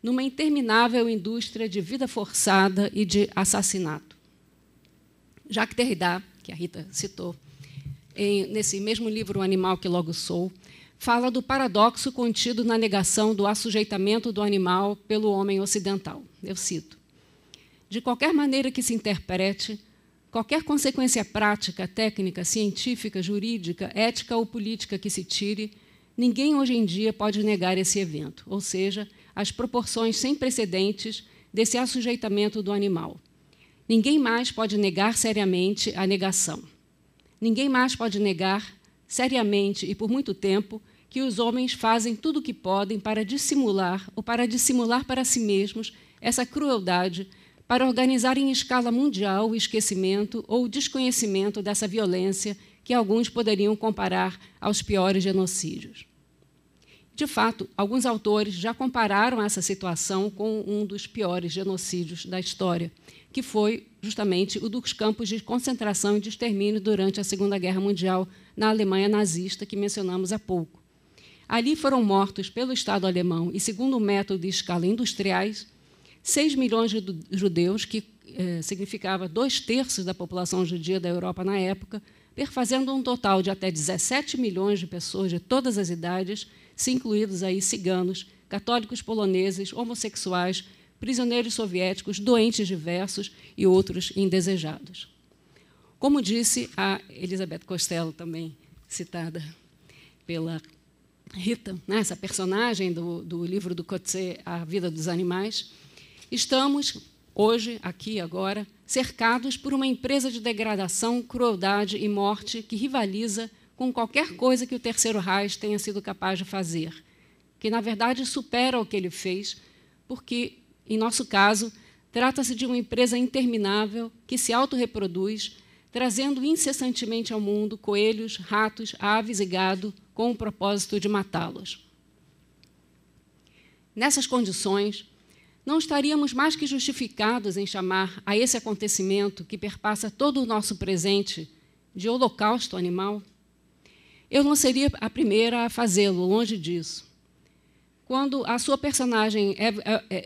Numa interminável indústria de vida forçada e de assassinato. Jacques Derrida, que a Rita citou, nesse mesmo livro, O Animal que Logo Sou, fala do paradoxo contido na negação do assujeitamento do animal pelo homem ocidental. Eu cito: de qualquer maneira que se interprete, qualquer consequência prática, técnica, científica, jurídica, ética ou política que se tire, ninguém hoje em dia pode negar esse evento, ou seja, as proporções sem precedentes desse assujeitamento do animal. Ninguém mais pode negar seriamente a negação. Ninguém mais pode negar seriamente e por muito tempo que os homens fazem tudo o que podem para dissimular ou para dissimular para si mesmos essa crueldade, para organizar em escala mundial o esquecimento ou o desconhecimento dessa violência que alguns poderiam comparar aos piores genocídios. De fato, alguns autores já compararam essa situação com um dos piores genocídios da história, que foi justamente o dos campos de concentração e de extermínio durante a Segunda Guerra Mundial na Alemanha nazista, que mencionamos há pouco. Ali foram mortos pelo Estado alemão e, segundo o método de escala industriais, 6 milhões de judeus, que significava 2/3 da população judia da Europa na época, perfazendo um total de até 17 milhões de pessoas de todas as idades, se incluídos aí ciganos, católicos poloneses, homossexuais, prisioneiros soviéticos, doentes diversos e outros indesejados. Como disse a Elizabeth Costello, também citada pela Rita, né, essa personagem do livro do Coetzee, A Vida dos Animais, estamos, hoje, aqui, agora, cercados por uma empresa de degradação, crueldade e morte que rivaliza com qualquer coisa que o Terceiro Reich tenha sido capaz de fazer, que, na verdade, supera o que ele fez, porque, em nosso caso, trata-se de uma empresa interminável que se autorreproduz, trazendo incessantemente ao mundo coelhos, ratos, aves e gado, com o propósito de matá-los. Nessas condições, não estaríamos mais que justificados em chamar a esse acontecimento que perpassa todo o nosso presente de holocausto animal? Eu não seria a primeira a fazê-lo, longe disso. Quando a sua personagem,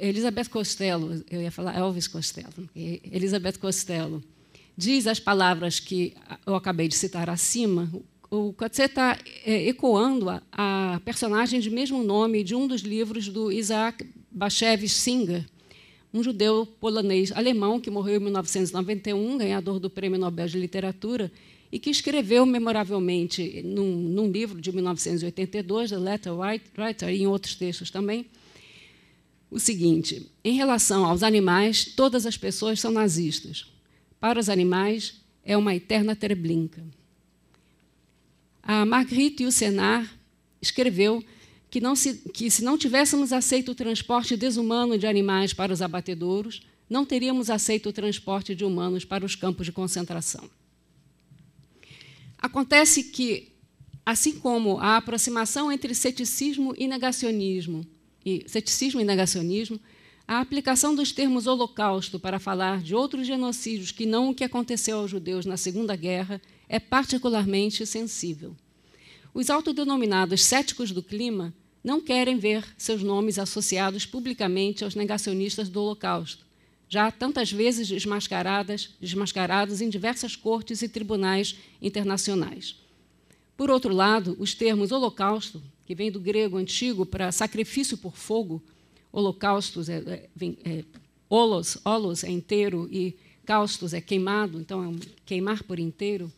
Elizabeth Costello, eu ia falar Elvis Costello, Elizabeth Costello, diz as palavras que eu acabei de citar acima, o Coetzee está ecoando a personagem de mesmo nome de um dos livros do Isaac Bashevis Singer, um judeu polonês-alemão que morreu em 1991, ganhador do Prêmio Nobel de Literatura, e que escreveu memoravelmente num livro de 1982, The Letter Writer, e em outros textos também, o seguinte: em relação aos animais, todas as pessoas são nazistas. Para os animais, é uma eterna Treblinka. A Marguerite Yourcenar escreveu que, se não tivéssemos aceito o transporte desumano de animais para os abatedouros, não teríamos aceito o transporte de humanos para os campos de concentração. Acontece que, assim como a aproximação entre ceticismo e negacionismo, a aplicação dos termos holocausto para falar de outros genocídios que não o que aconteceu aos judeus na Segunda Guerra é particularmente sensível. Os autodenominados céticos do clima não querem ver seus nomes associados publicamente aos negacionistas do Holocausto, já tantas vezes desmascarados em diversas cortes e tribunais internacionais. Por outro lado, os termos holocausto, que vem do grego antigo para sacrifício por fogo, holocaustos holos é inteiro e caustos é queimado, então é queimar por inteiro,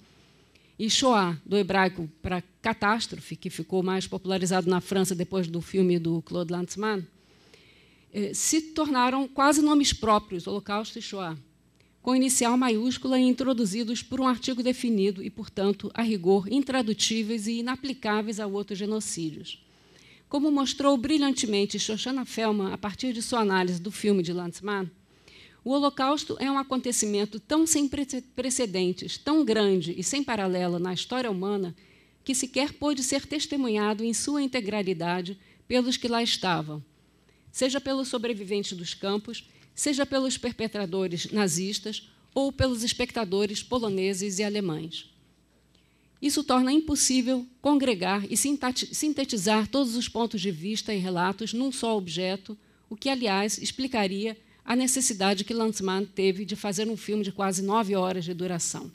e Shoah, do hebraico para catástrofe, que ficou mais popularizado na França depois do filme do Claude Lanzmann, se tornaram quase nomes próprios, Holocausto e Shoah, com inicial maiúscula e introduzidos por um artigo definido e, portanto, a rigor, intradutíveis e inaplicáveis a outros genocídios. Como mostrou brilhantemente Shoshana Fellman a partir de sua análise do filme de Lanzmann, o Holocausto é um acontecimento tão sem precedentes, tão grande e sem paralelo na história humana, que sequer pôde ser testemunhado em sua integralidade pelos que lá estavam, seja pelos sobreviventes dos campos, seja pelos perpetradores nazistas ou pelos espectadores poloneses e alemães. Isso torna impossível congregar e sintetizar todos os pontos de vista e relatos num só objeto, o que, aliás, explicaria a necessidade que Lanzmann teve de fazer um filme de quase 9 horas de duração.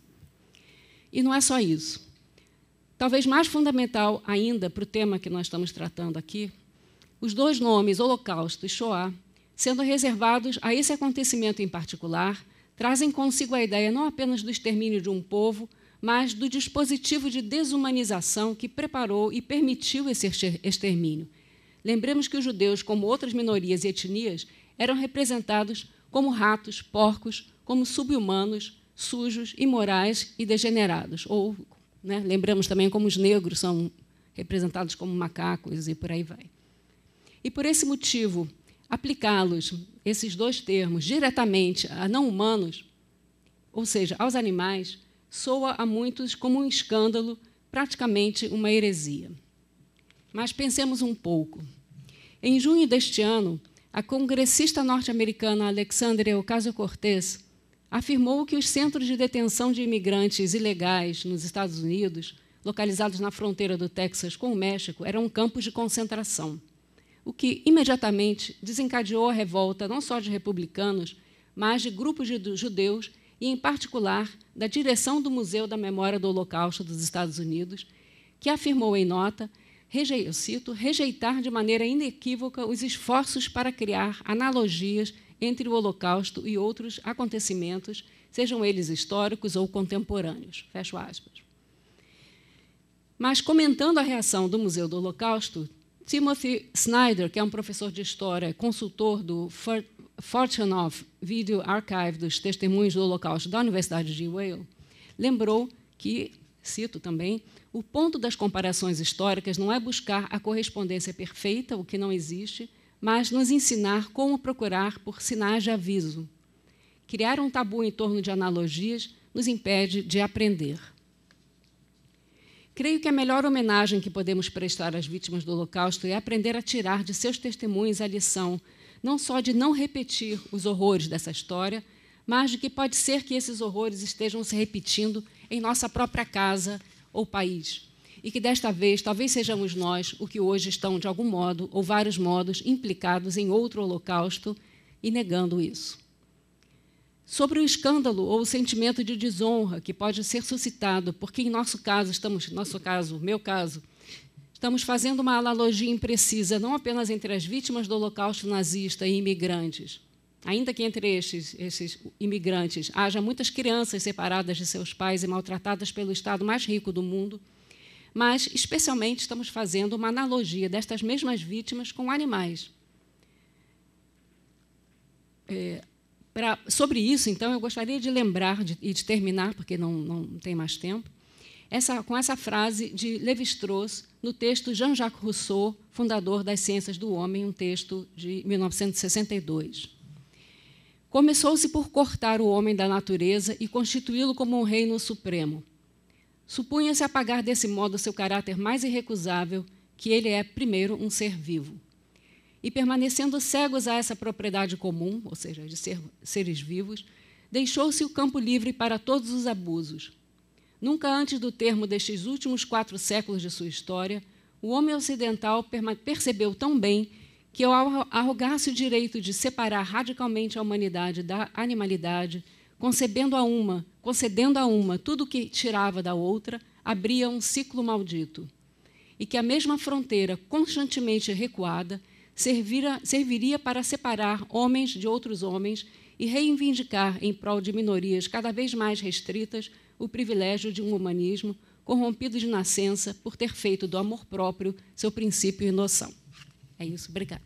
E não é só isso. Talvez mais fundamental ainda para o tema que nós estamos tratando aqui, os dois nomes, Holocausto e Shoah, sendo reservados a esse acontecimento em particular, trazem consigo a ideia não apenas do extermínio de um povo, mas do dispositivo de desumanização que preparou e permitiu esse extermínio. Lembremos que os judeus, como outras minorias e etnias, eram representados como ratos, porcos, como sub-humanos, sujos, imorais e degenerados. Ou, né, lembramos também como os negros são representados como macacos e por aí vai. E, por esse motivo, aplicá-los, esses dois termos, diretamente a não-humanos, ou seja, aos animais, soa a muitos como um escândalo, praticamente uma heresia. Mas pensemos um pouco. Em junho deste ano, a congressista norte-americana Alexandria Ocasio-Cortez afirmou que os centros de detenção de imigrantes ilegais nos Estados Unidos, localizados na fronteira do Texas com o México, eram campos de concentração, o que imediatamente desencadeou a revolta não só de republicanos, mas de grupos de judeus e, em particular, da direção do Museu da Memória do Holocausto dos Estados Unidos, que afirmou em nota eu cito, rejeitar de maneira inequívoca os esforços para criar analogias entre o Holocausto e outros acontecimentos, sejam eles históricos ou contemporâneos. Fecho aspas. Mas, comentando a reação do Museu do Holocausto, Timothy Snyder, que é um professor de história, consultor do Fortunoff Video Archive dos Testemunhos do Holocausto da Universidade de Yale, lembrou que, cito também, o ponto das comparações históricas não é buscar a correspondência perfeita, o que não existe, mas nos ensinar como procurar por sinais de aviso. Criar um tabu em torno de analogias nos impede de aprender. Creio que a melhor homenagem que podemos prestar às vítimas do Holocausto é aprender a tirar de seus testemunhos a lição, não só de não repetir os horrores dessa história, mas de que pode ser que esses horrores estejam se repetindo em nossa própria casa ou país, e que, desta vez, talvez sejamos nós o que hoje estão, de algum modo ou vários modos, implicados em outro holocausto e negando isso. Sobre o escândalo ou o sentimento de desonra que pode ser suscitado, porque, em nosso caso, meu caso, estamos fazendo uma analogia imprecisa, não apenas entre as vítimas do Holocausto nazista e imigrantes, ainda que entre esses imigrantes haja muitas crianças separadas de seus pais e maltratadas pelo Estado mais rico do mundo, mas, especialmente, estamos fazendo uma analogia destas mesmas vítimas com animais. Sobre isso, então, eu gostaria de lembrar e de terminar, porque não tem mais tempo, com essa frase de Lévi-Strauss, no texto Jean-Jacques Rousseau, fundador das Ciências do Homem, um texto de 1962. Começou-se por cortar o homem da natureza e constituí-lo como um reino supremo. Supunha-se apagar desse modo seu caráter mais irrecusável, que ele é, primeiro, um ser vivo. E, permanecendo cegos a essa propriedade comum, ou seja, de seres vivos, deixou-se o campo livre para todos os abusos. Nunca antes do termo destes últimos 4 séculos de sua história, o homem ocidental percebeu tão bem que, ao arrogar-se o direito de separar radicalmente a humanidade da animalidade, concedendo a uma tudo o que tirava da outra, abria um ciclo maldito, e que a mesma fronteira, constantemente recuada, serviria para separar homens de outros homens e reivindicar, em prol de minorias cada vez mais restritas, o privilégio de um humanismo corrompido de nascença por ter feito do amor próprio seu princípio e noção. É isso. Obrigada.